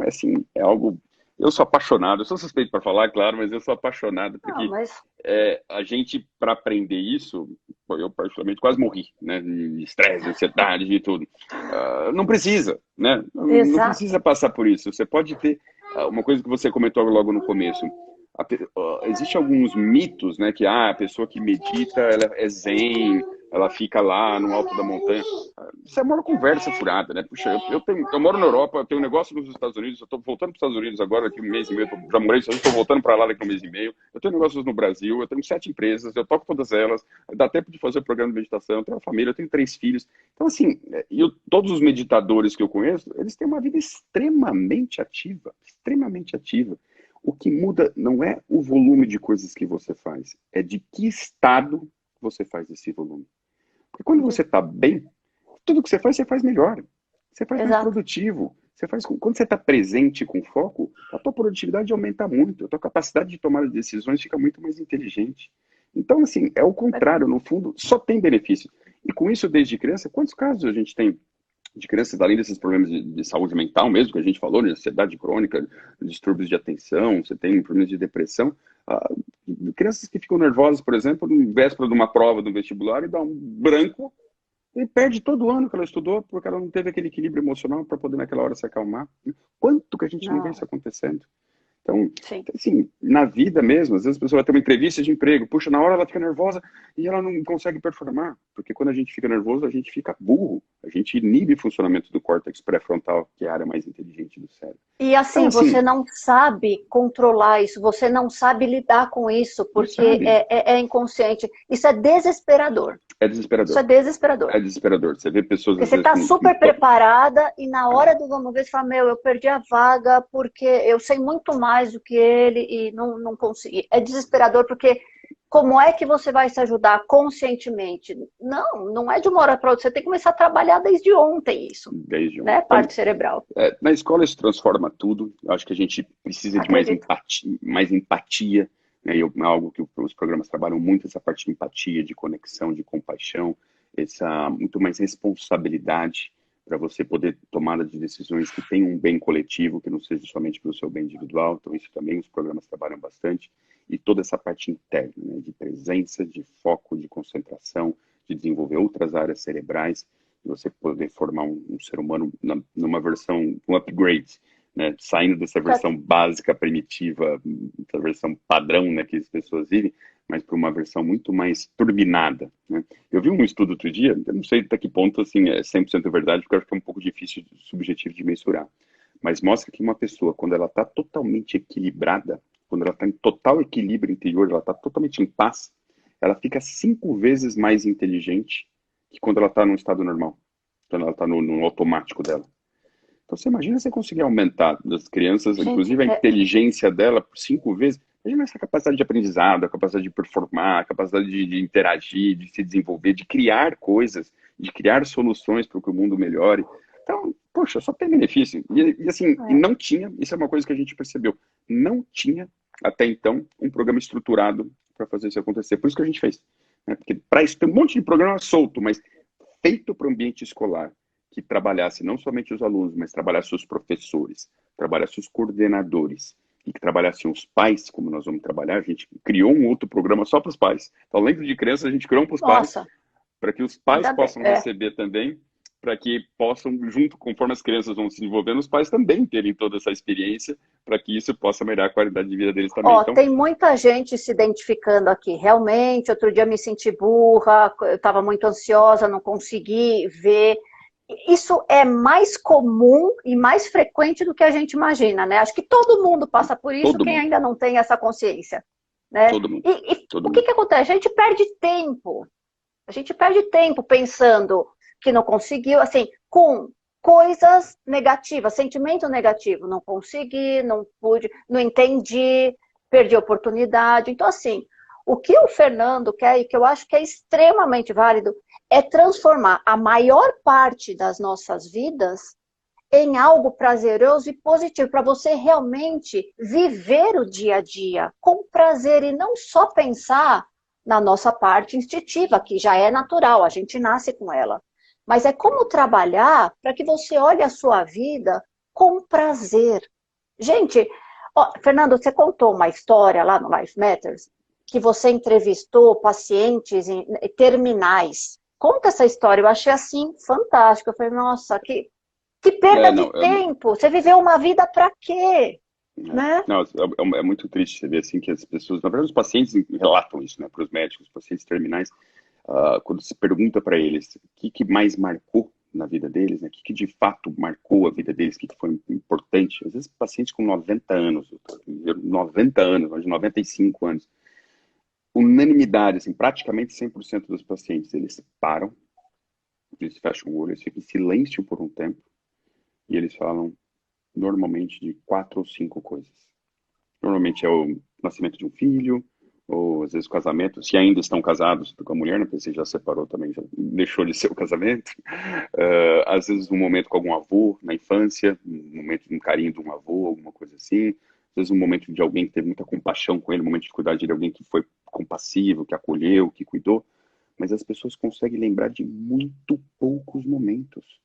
é algo... Eu sou apaixonado, eu sou suspeito para falar, claro, mas eu sou apaixonado, porque a gente, para aprender isso, eu particularmente quase morri, né? De estresse, de ansiedade, de tudo. Não precisa, né? Não precisa passar por isso. Você pode ter... uma coisa que você comentou logo no começo, existem alguns mitos, né? Que a pessoa que medita, ela é zen, ela fica lá no alto da montanha. Isso é uma conversa furada, né? Puxa, eu moro na Europa, eu tenho um negócio nos Estados Unidos, eu estou voltando para os Estados Unidos agora, daqui um mês e meio, já morei, estou voltando para lá daqui um mês e meio, eu tenho negócios no Brasil, eu tenho 7 empresas, eu toco todas elas, dá tempo de fazer o programa de meditação, eu tenho uma família, eu tenho 3 filhos. Então, assim, todos os meditadores que eu conheço, eles têm uma vida extremamente ativa, extremamente ativa. O que muda não é o volume de coisas que você faz, é de que estado você faz esse volume. Porque quando você está bem, tudo que você faz melhor. Você faz mais produtivo. Quando você está presente com foco, a tua produtividade aumenta muito. A tua capacidade de tomar decisões fica muito mais inteligente. Então, assim, é o contrário. No fundo, só tem benefício. E com isso, desde criança, quantos casos a gente tem de crianças, além desses problemas de saúde mental mesmo, que a gente falou, né, ansiedade crônica, distúrbios de atenção, você tem problemas de depressão, ah, crianças que ficam nervosas, por exemplo, no véspera de uma prova do vestibular e dá um branco e perde todo o ano que ela estudou porque ela não teve aquele equilíbrio emocional para poder naquela hora se acalmar. Quanto que a gente não vê isso Não, acontecendo? Então, sim. assim, na vida mesmo, às vezes a pessoa vai ter uma entrevista de emprego, puxa, na hora ela fica nervosa e ela não consegue performar, porque quando a gente fica nervoso, a gente fica burro, a gente inibe o funcionamento do córtex pré-frontal, que é a área mais inteligente do cérebro. E Então, assim, você assim, não sabe controlar isso, você não sabe lidar com isso, não porque sabe, é inconsciente. Isso é desesperador. é Isso é desesperador. desesperador. É desesperador. Você vê pessoas, Porque às você vezes, está com super preparada e na ah, hora do vamos ver, você fala, meu, eu perdi a vaga porque eu sei muito mais do que ele e não consegui. É desesperador porque como é que você vai se ajudar conscientemente? Não é de uma hora para outra. Você tem que começar a trabalhar desde ontem isso, desde né? ontem. Parte Então, cerebral. na escola isso transforma tudo. Eu acho que a gente precisa de Acredito. mais empatia, né? Algo que os programas trabalham muito, essa parte de empatia, de conexão, de compaixão, essa muito mais responsabilidade para você poder tomar de decisões que tenham um bem coletivo, que não seja somente pelo seu bem individual. Então isso também os programas trabalham bastante. E toda essa parte interna, né? De presença, de foco, de concentração, de desenvolver outras áreas cerebrais de você poder formar um ser humano numa versão, um upgrade, né? Saindo dessa versão básica, primitiva, essa versão padrão, né, que as pessoas vivem, mas para uma versão muito mais turbinada, né? Eu vi um estudo outro dia, eu não sei até que ponto assim, é 100% verdade, porque eu acho que é um pouco difícil, subjetivo de mensurar, mas mostra que uma pessoa, quando ela está totalmente equilibrada, quando ela está em total equilíbrio interior, ela está totalmente em paz, ela fica 5 vezes mais inteligente que quando ela está num estado normal, quando ela está no automático dela. Então você imagina você conseguir aumentar das crianças, Gente, inclusive a inteligência dela por 5 vezes. Imagina essa capacidade de aprendizado, a capacidade de performar, a capacidade de interagir, de se desenvolver, de criar coisas, de criar soluções para que o mundo melhore. Então, poxa, só tem benefício. E assim, e é, não tinha, isso é uma coisa que a gente percebeu, não tinha até então um programa estruturado para fazer isso acontecer. Por isso que a gente fez, né? Porque para isso tem um monte de programa solto, mas feito para o ambiente escolar, que trabalhasse não somente os alunos, mas trabalhasse os professores, trabalhasse os coordenadores, e que trabalhassem os pais, como nós vamos trabalhar. A gente criou um outro programa só para os pais. Então, além de crianças, a gente criou um para os pais, nossa, para que os pais ainda bem. possam receber também, para que possam, junto, conforme as crianças vão se desenvolvendo, os pais também terem toda essa experiência, para que isso possa melhorar a qualidade de vida deles também. Ó, Então, tem muita gente se identificando aqui. Realmente, outro dia me senti burra, eu estava muito ansiosa, não consegui ver. Isso é mais comum e mais frequente do que a gente imagina, né? Acho que todo mundo passa por isso, todo quem mundo, ainda não tem essa consciência, né? todo mundo, E todo o que mundo. que acontece? A gente perde tempo. A gente perde tempo pensando que não conseguiu, assim, com coisas negativas, sentimento negativo. Não consegui, não pude, não entendi, perdi a oportunidade. Então, assim, o que o Fernando quer, e que eu acho que é extremamente válido, é transformar a maior parte das nossas vidas em algo prazeroso e positivo, para você realmente viver o dia a dia com prazer e não só pensar na nossa parte instintiva, que já é natural, a gente nasce com ela. Mas é como trabalhar para que você olhe a sua vida com prazer. Gente, ó, Fernando, você contou uma história lá no Life Matters que você entrevistou pacientes terminais. Conta essa história, eu achei assim fantástica. Eu falei, nossa, que perda de Não, tempo! Você viveu uma vida para quê? Né? não, é muito triste você ver assim que as pessoas, na verdade, os pacientes relatam isso, né, para os médicos, os pacientes terminais, quando se pergunta para eles o que mais marcou na vida deles, né, o que de fato marcou a vida deles, o que foi importante. Às vezes, pacientes com 90 anos, doutor, 90 anos, mais de 95 anos, unanimidade, assim, praticamente 100% dos pacientes, eles param, eles fecham o olho, eles ficam em silêncio por um tempo e eles falam normalmente de 4 ou 5 coisas. Normalmente é o nascimento de um filho, ou às vezes o casamento, se ainda estão casados com a mulher, né, porque você já separou também, já deixou de ser o casamento. Às vezes um momento com algum avô na infância, um momento de um carinho de um avô, alguma coisa assim. Às vezes um momento de alguém que teve muita compaixão com ele, um momento de cuidar de alguém que foi compassivo, que acolheu, que cuidou. Mas as pessoas conseguem lembrar de muito poucos momentos.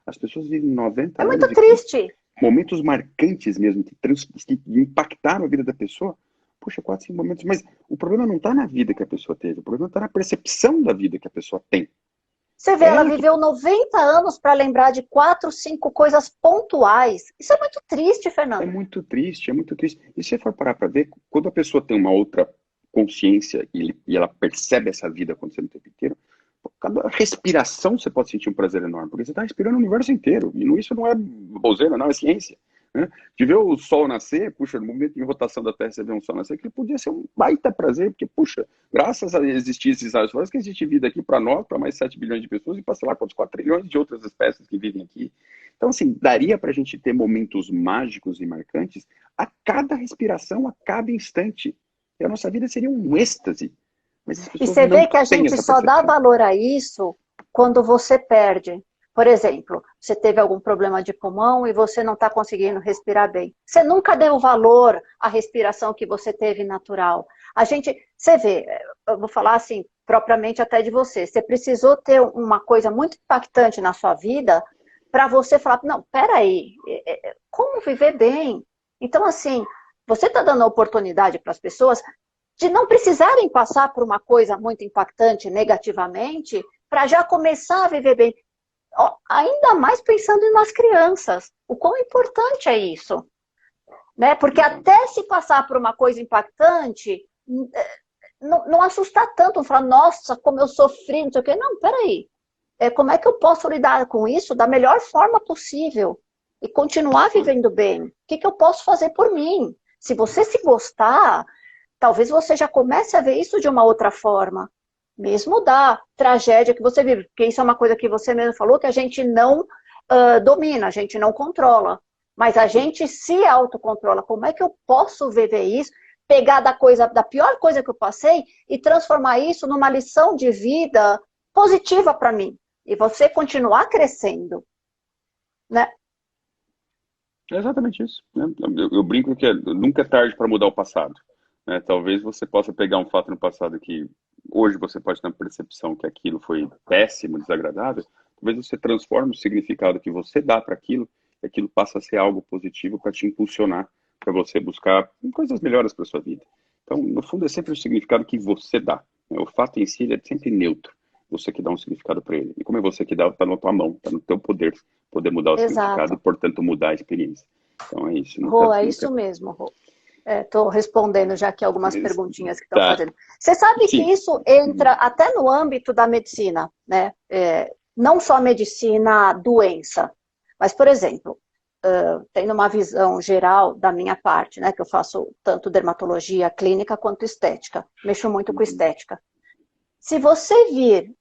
As pessoas vivem 90 É anos muito e triste. momentos marcantes mesmo, que impactaram a vida da pessoa. Puxa, 4, 5 momentos. Mas o problema não está na vida que a pessoa teve, o problema está na percepção da vida que a pessoa tem. Você vê, ela Ela que viveu 90 anos para lembrar de 4, 5 coisas pontuais. Isso é muito triste, é Fernando. muito triste, é muito triste. E se você for parar para ver, quando a pessoa tem uma outra consciência e ela percebe essa vida acontecendo o tempo inteiro, cada respiração você pode sentir um prazer enorme, porque você está respirando o universo inteiro. E isso não é bozeira, não, é ciência. Né? De ver o sol nascer, puxa, no momento de rotação da Terra, você vê um sol nascer, que podia ser um baita prazer, porque, puxa, graças a existir esses raios solares, que existe vida aqui para nós, para mais 7 bilhões de pessoas, e para, sei lá, quantos 4 trilhões de outras espécies que vivem aqui. Então, assim, daria para a gente ter momentos mágicos e marcantes a cada respiração, a cada instante. E a nossa vida seria um êxtase. Mas as E pessoas você não vê que a têm gente essa só dá percepção. valor a isso quando você perde. Por exemplo, você teve algum problema de pulmão e você não está conseguindo respirar bem. Você nunca deu valor à respiração que você teve natural. Você vê, eu vou falar assim, propriamente até de você. Você precisou ter uma coisa muito impactante na sua vida para você falar, não, peraí, como viver bem? Então, assim, você está dando a oportunidade para as pessoas de não precisarem passar por uma coisa muito impactante negativamente para já começar a viver bem. Ó, ainda mais pensando nas crianças. O quão importante é isso. Né? Porque até se passar por uma coisa impactante, não assustar tanto, não falar, nossa, como eu sofri, não sei o quê. Não, peraí. Como é que eu posso lidar com isso da melhor forma possível? E continuar vivendo bem? O que eu posso fazer por mim? Se você se gostar, talvez você já comece a ver isso de uma outra forma, mesmo da tragédia que você vive, porque isso é uma coisa que você mesmo falou, que a gente não domina, a gente não controla, mas a gente se autocontrola. Como é que eu posso viver isso, pegar da pior coisa que eu passei e transformar isso numa lição de vida positiva para mim, e você continuar crescendo, né? É exatamente isso. Né? Eu brinco que nunca é tarde para mudar o passado. Né? Talvez você possa pegar um fato no passado que hoje você pode ter uma percepção que aquilo foi péssimo, desagradável. Talvez você transforme o significado que você dá para aquilo e aquilo passa a ser algo positivo para te impulsionar, para você buscar coisas melhores para sua vida. Então, no fundo, é sempre o significado que você dá. Né? O fato em si ele é sempre neutro. Você que dá um significado para ele. E como é você que dá, está na tua mão, está no teu poder mudar o significado e, Exato. portanto, mudar a experiência. Então é isso. Rô, Nunca, é nunca. isso mesmo, Rô. Estou respondendo já aqui algumas perguntinhas que estão Tá. fazendo. Você sabe que Sim. isso entra até no âmbito da medicina, né? Não só a medicina doença, mas, por exemplo, tendo uma visão geral da minha parte, né? Que eu faço tanto dermatologia clínica quanto estética. Mexo muito com estética. Se você vir,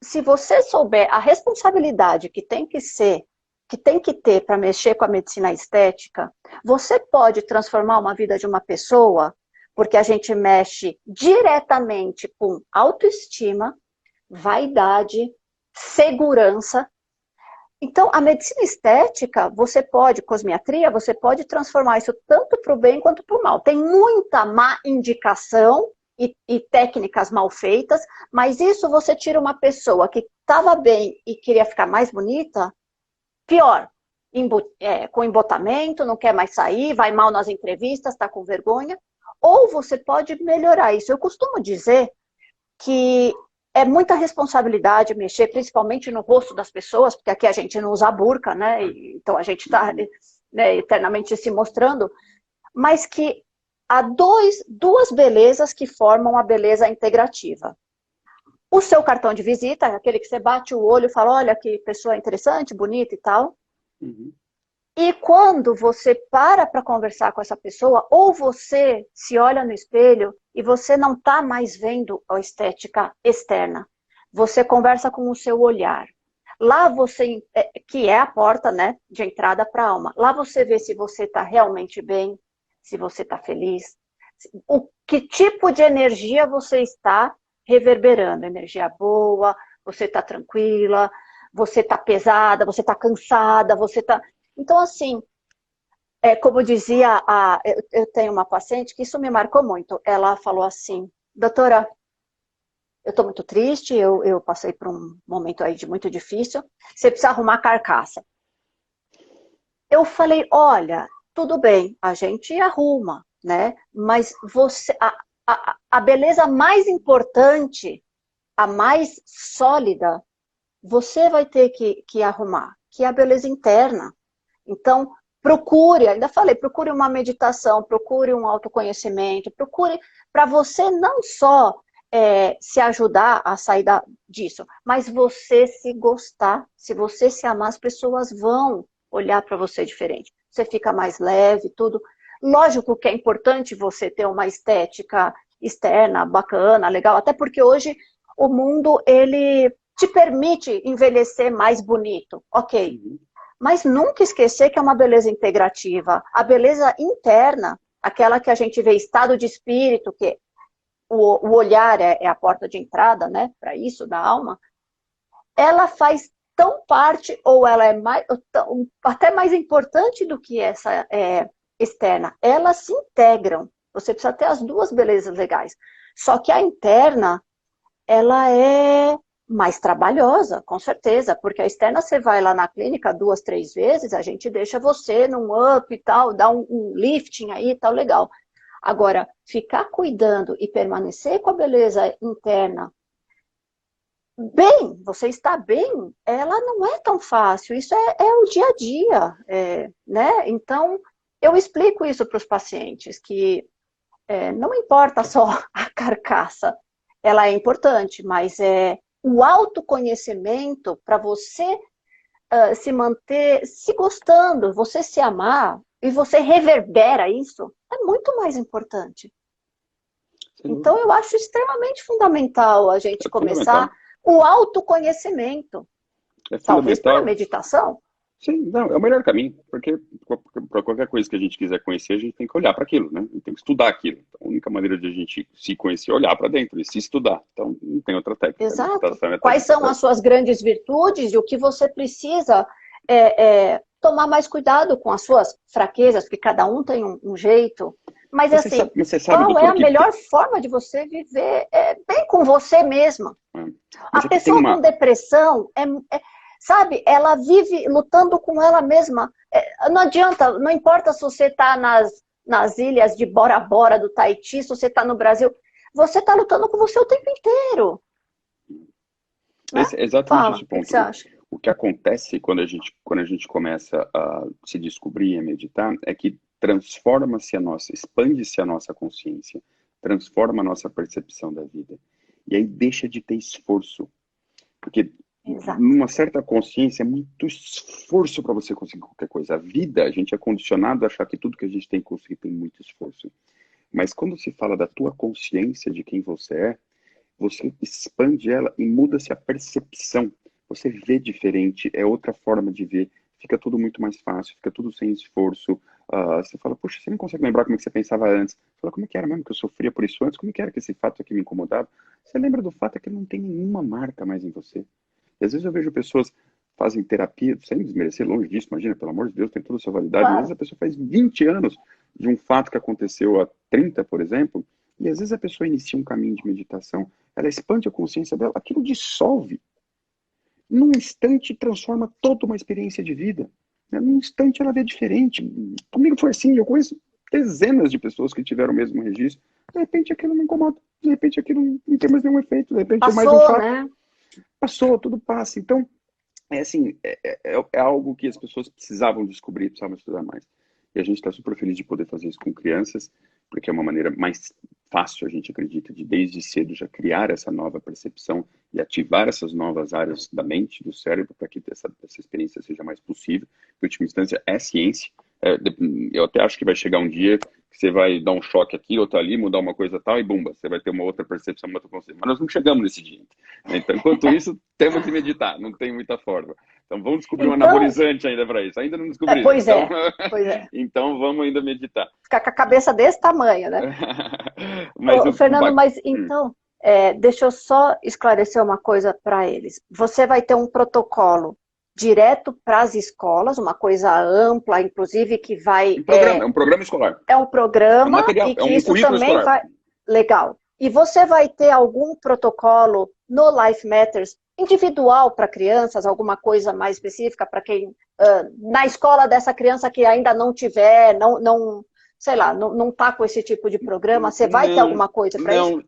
se você souber a responsabilidade que tem que ter para mexer com a medicina estética, você pode transformar uma vida de uma pessoa, porque a gente mexe diretamente com autoestima, vaidade, segurança. Então, a medicina estética, cosmetria, você pode transformar isso tanto para o bem quanto para o mal. Tem muita má indicação e técnicas mal feitas, mas isso você tira uma pessoa que estava bem e queria ficar mais bonita, pior, com embotamento, não quer mais sair, vai mal nas entrevistas, está com vergonha, ou você pode melhorar isso. Eu costumo dizer que é muita responsabilidade mexer, principalmente no rosto das pessoas, porque aqui a gente não usa burca, né? Então a gente está, né, eternamente se mostrando, mas que há duas belezas que formam a beleza integrativa. O seu cartão de visita, aquele que você bate o olho e fala, olha que pessoa interessante, bonita e tal. Uhum. E quando você para conversar com essa pessoa, ou você se olha no espelho e você não está mais vendo a estética externa, você conversa com o seu olhar. Lá você, que é a porta, né, de entrada para a alma, lá você vê se você está realmente bem, se você está feliz, que tipo de energia você está reverberando. Energia boa, você está tranquila, você está pesada, você está cansada, você está... Então, assim, como dizia, eu tenho uma paciente que isso me marcou muito. Ela falou assim, doutora, eu estou muito triste, eu passei por um momento aí de muito difícil, você precisa arrumar carcaça. Eu falei, olha, tudo bem, a gente arruma, né? Mas a beleza mais importante, a mais sólida, você vai ter que arrumar, que é a beleza interna. Então, procure, ainda falei, procure uma meditação, procure um autoconhecimento, procure para você não só se ajudar a sair disso, mas você se gostar, se você se amar, as pessoas vão olhar para você diferente. Você fica mais leve, tudo. Lógico que é importante você ter uma estética externa, bacana, legal, até porque hoje o mundo, ele te permite envelhecer mais bonito, ok. Mas nunca esquecer que é uma beleza integrativa. A beleza interna, aquela que a gente vê estado de espírito, que o olhar é a porta de entrada, né, para isso, da alma, ela faz tão parte, ou ela é até mais importante do que essa externa. Elas se integram. Você precisa ter as duas belezas legais. Só que a interna, ela é mais trabalhosa, com certeza, porque a externa você vai lá na clínica 2, 3 vezes, a gente deixa você num up e tal, dá um lifting aí e tal, legal. Agora, ficar cuidando e permanecer com a beleza interna bem, você está bem, ela não é tão fácil, isso é o dia a dia, né? Então, eu explico isso para os pacientes, que não importa só a carcaça, ela é importante, mas o autoconhecimento para você se manter se gostando, você se amar, e você reverbera isso, é muito mais importante. Então, eu acho extremamente fundamental a gente começar o autoconhecimento. Talvez pela meditação. Sim, não, é o melhor caminho, porque para qualquer coisa que a gente quiser conhecer, a gente tem que olhar para aquilo, né? Tem que estudar aquilo. Então, a única maneira de a gente se conhecer é olhar para dentro e se estudar. Então, não tem outra técnica. Exato. Quais são as suas grandes virtudes e o que você precisa tomar mais cuidado com as suas fraquezas, porque cada um tem um jeito. Mas você sabe, qual é a melhor forma de você viver bem com você mesma? A pessoa com depressão, sabe, ela vive lutando com ela mesma. Não adianta, não importa se você está nas ilhas de Bora Bora, do Tahiti, se você está no Brasil, você está lutando com você o tempo inteiro. É exatamente esse ponto. O que você acha? O que acontece quando a gente começa a se descobrir e a meditar é que expande-se a nossa consciência, transforma a nossa percepção da vida. E aí deixa de ter esforço. Porque numa certa consciência é muito esforço para você conseguir qualquer coisa. A vida, a gente é condicionado a achar que tudo que a gente tem que conseguir tem muito esforço. Mas quando se fala da tua consciência de quem você expande ela e muda-se a percepção. Você vê diferente, é outra forma de ver. Fica tudo muito mais fácil, fica tudo sem esforço. Você fala, poxa, você não consegue lembrar como é que você pensava antes. Você fala, como é que era mesmo que eu sofria por isso antes? Como é que era que esse fato aqui me incomodava? Você lembra do fato que não tem nenhuma marca mais em você. E às vezes eu vejo pessoas fazem terapia, sem desmerecer, longe disso, imagina, pelo amor de Deus, tem toda a sua validade. Às vezes a pessoa faz 20 anos de um fato que aconteceu há 30, por exemplo, e às vezes a pessoa inicia um caminho de meditação, ela expande a consciência dela, aquilo dissolve. Num instante transforma toda uma experiência de vida. Num instante ela vê diferente. Comigo foi assim, eu conheço dezenas de pessoas que tiveram o mesmo registro. De repente aquilo não incomoda, de repente aquilo não tem mais nenhum efeito, de repente passou, é mais um fato. Né? Passou, tudo passa. Então, é algo que as pessoas precisavam descobrir, precisavam estudar mais. E a gente está super feliz de poder fazer isso com crianças, porque é uma maneira mais fácil, a gente acredita, de desde cedo já criar essa nova percepção e ativar essas novas áreas da mente, do cérebro, para que essa experiência seja mais possível. Em última instância, é ciência. Eu até acho que vai chegar um dia que você vai dar um choque aqui, outro ali, mudar uma coisa tal e bumba, você vai ter uma outra percepção, uma outra consciência. Mas nós não chegamos nesse dia. Então, enquanto isso, temos que meditar, não tem muita forma. Então, vamos descobrir um anabolizante ainda para isso. Ainda não descobrimos. Pois é. Então, vamos ainda meditar. Ficar com a cabeça desse tamanho, né? Fernando, mas então, deixa eu só esclarecer uma coisa para eles. Você vai ter um protocolo direto para as escolas, uma coisa ampla, inclusive, que vai... É um programa escolar. É um programa material, e que isso também escolar. vai... Legal. E você vai ter algum protocolo no Life Matters individual para crianças, alguma coisa mais específica para quem, na escola dessa criança que ainda não tiver, sei lá, não está com esse tipo de programa, você vai ter alguma coisa para isso?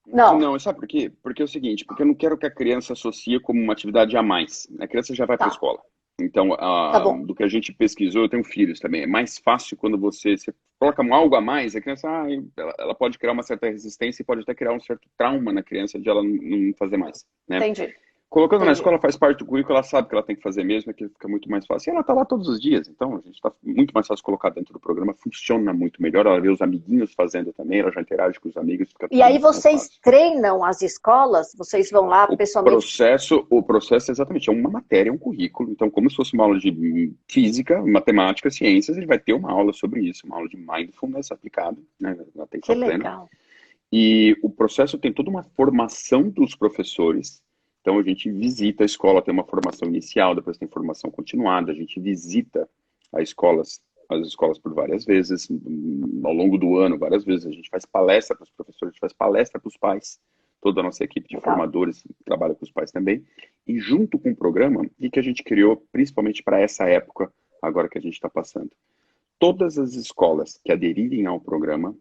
Não, sabe por quê? Porque é o seguinte, porque eu não quero que a criança associe como uma atividade a mais. A criança já vai para a escola. Então, Tá bom. do que a gente pesquisou, eu tenho filhos também, é mais fácil quando você coloca algo a mais, a criança ela pode criar uma certa resistência e pode até criar um certo trauma na criança de ela não fazer mais, né? Entendi. Colocando na escola faz parte do currículo, ela sabe que ela tem que fazer mesmo, é que fica muito mais fácil. E ela está lá todos os dias, então a gente está muito mais fácil colocar dentro do programa, funciona muito melhor, ela vê os amiguinhos fazendo também, ela já interage com os amigos. E aí vocês treinam as escolas? Vocês vão lá pessoalmente? O processo exatamente, é uma matéria, um currículo, então como se fosse uma aula de física, matemática, ciências, ele vai ter uma aula sobre isso, uma aula de mindfulness aplicado, né, na atenção plena. Que legal. E o processo tem toda uma formação dos professores. Então, a gente visita a escola, tem uma formação inicial, depois tem formação continuada, a gente visita as escolas por várias vezes, ao longo do ano, várias vezes. A gente faz palestra para os professores, a gente faz palestra para os pais, toda a nossa equipe de formadores trabalha com os pais também. E junto com o programa, o que a gente criou, principalmente para essa época, agora que a gente está passando? Todas as escolas que aderirem ao programa,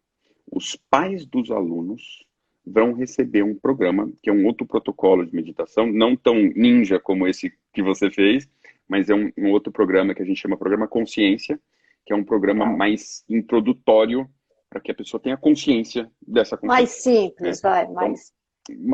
os pais dos alunos vão receber um programa, que é um outro protocolo de meditação, não tão ninja como esse que você fez, mas é um outro programa que a gente chama Programa Consciência, que é um programa mais introdutório para que a pessoa tenha consciência dessa consciência. Mais simples,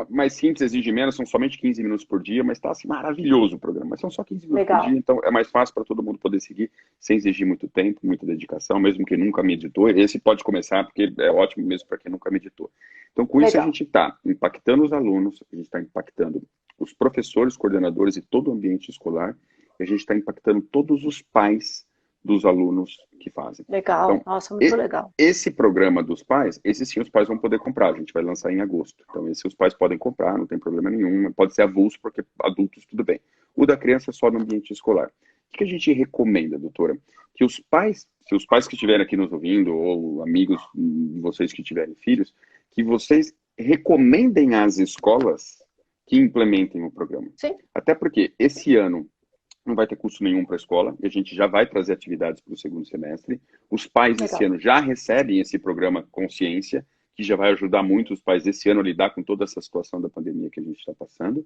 mais simples, exige menos, são somente 15 minutos por dia, mas está assim, maravilhoso o programa. Mas são só 15 minutos por dia, então é mais fácil para todo mundo poder seguir, sem exigir muito tempo, muita dedicação, mesmo que nunca meditou. Esse pode começar, porque é ótimo mesmo para quem nunca meditou. Então, com isso, a gente está impactando os alunos, a gente está impactando os professores, coordenadores e todo o ambiente escolar, e a gente está impactando todos os pais dos alunos que fazem. Legal, então, nossa, muito legal. Esse programa dos pais, esse sim os pais vão poder comprar, a gente vai lançar em agosto. Então, esse os pais podem comprar, não tem problema nenhum, pode ser avulso, porque adultos tudo bem. O da criança é só no ambiente escolar. O que a gente recomenda, doutora? Que os pais, se os pais que estiverem aqui nos ouvindo, ou amigos de vocês que tiverem filhos, que vocês recomendem às escolas que implementem o programa. Sim. Até porque esse ano não vai ter custo nenhum para a escola, e a gente já vai trazer atividades para o segundo semestre. Os pais esse ano já recebem esse programa Consciência, que já vai ajudar muito os pais esse ano a lidar com toda essa situação da pandemia que a gente está passando.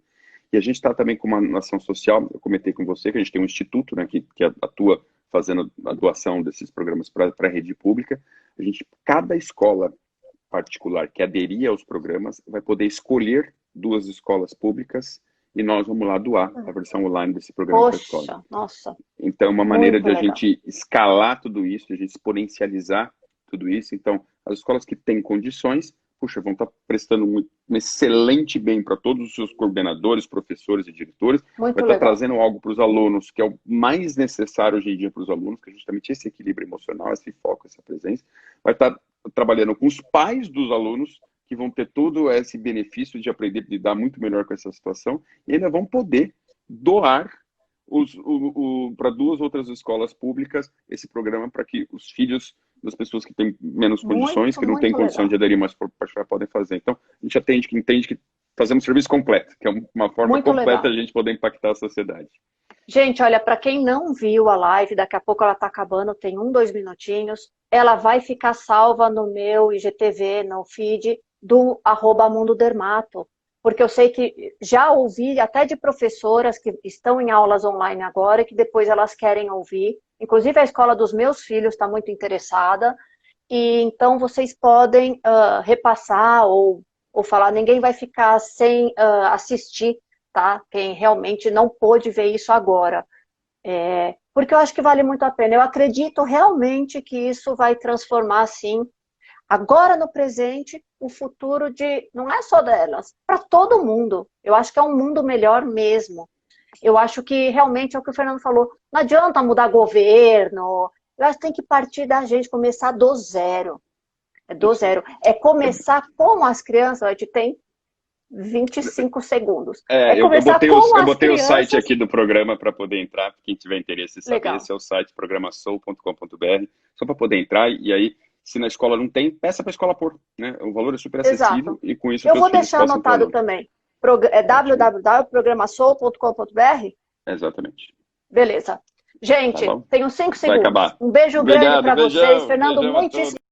E a gente está também com uma ação social, eu comentei com você que a gente tem um instituto, né, que atua fazendo a doação desses programas para a rede pública. Cada escola particular que aderir aos programas vai poder escolher 2 escolas públicas e nós vamos lá doar a versão online desse programa para a escola. Nossa. Então, é uma maneira de a gente escalar tudo isso, de a gente exponencializar tudo isso. Então, as escolas que têm condições, vão estar prestando um excelente bem para todos os seus coordenadores, professores e diretores. Vai estar trazendo algo para os alunos, que é o mais necessário hoje em dia para os alunos, que é justamente esse equilíbrio emocional, esse foco, essa presença. Vai estar trabalhando com os pais dos alunos, que vão ter todo esse benefício de aprender a lidar muito melhor com essa situação, e ainda vão poder doar para 2 outras escolas públicas esse programa para que os filhos das pessoas que têm menos condições, que não têm condição de aderir mais para podem fazer. Então, a gente entende que fazemos serviço completo, que é uma forma completa de a gente poder impactar a sociedade. Gente, olha, para quem não viu a live, daqui a pouco ela está acabando, tem 2 minutinhos, ela vai ficar salva no meu IGTV, no feed do @mundodermato, porque eu sei que já ouvi até de professoras que estão em aulas online agora, que depois elas querem ouvir, inclusive a escola dos meus filhos está muito interessada, e então vocês podem repassar ou falar, ninguém vai ficar sem assistir, tá? Quem realmente não pôde ver isso agora. Porque eu acho que vale muito a pena. Eu acredito realmente que isso vai transformar, sim, agora no presente, o futuro não é só delas, para todo mundo. Eu acho que é um mundo melhor mesmo. Eu acho que realmente é o que o Fernando falou, não adianta mudar governo, eu acho que tem que partir da gente, começar do zero. Do zero. É começar com as crianças, a gente tem 25 segundos. Eu botei o site aqui do programa para poder entrar, quem tiver interesse em saber, esse é o site programasoul.com.br, só para poder entrar, e aí Se na escola não tem, peça para a escola pôr, né? O valor é super acessível. Exato. E com isso Eu teus vou filhos deixar possam anotado ter aula. também. É www.programasoul.com.br? Exatamente. Beleza. Tá Gente, bom? tenho 5 Vai segundos. acabar. Um beijo grande Obrigado, para vocês. beijão. Fernando, Beijão a muitíssimo todos.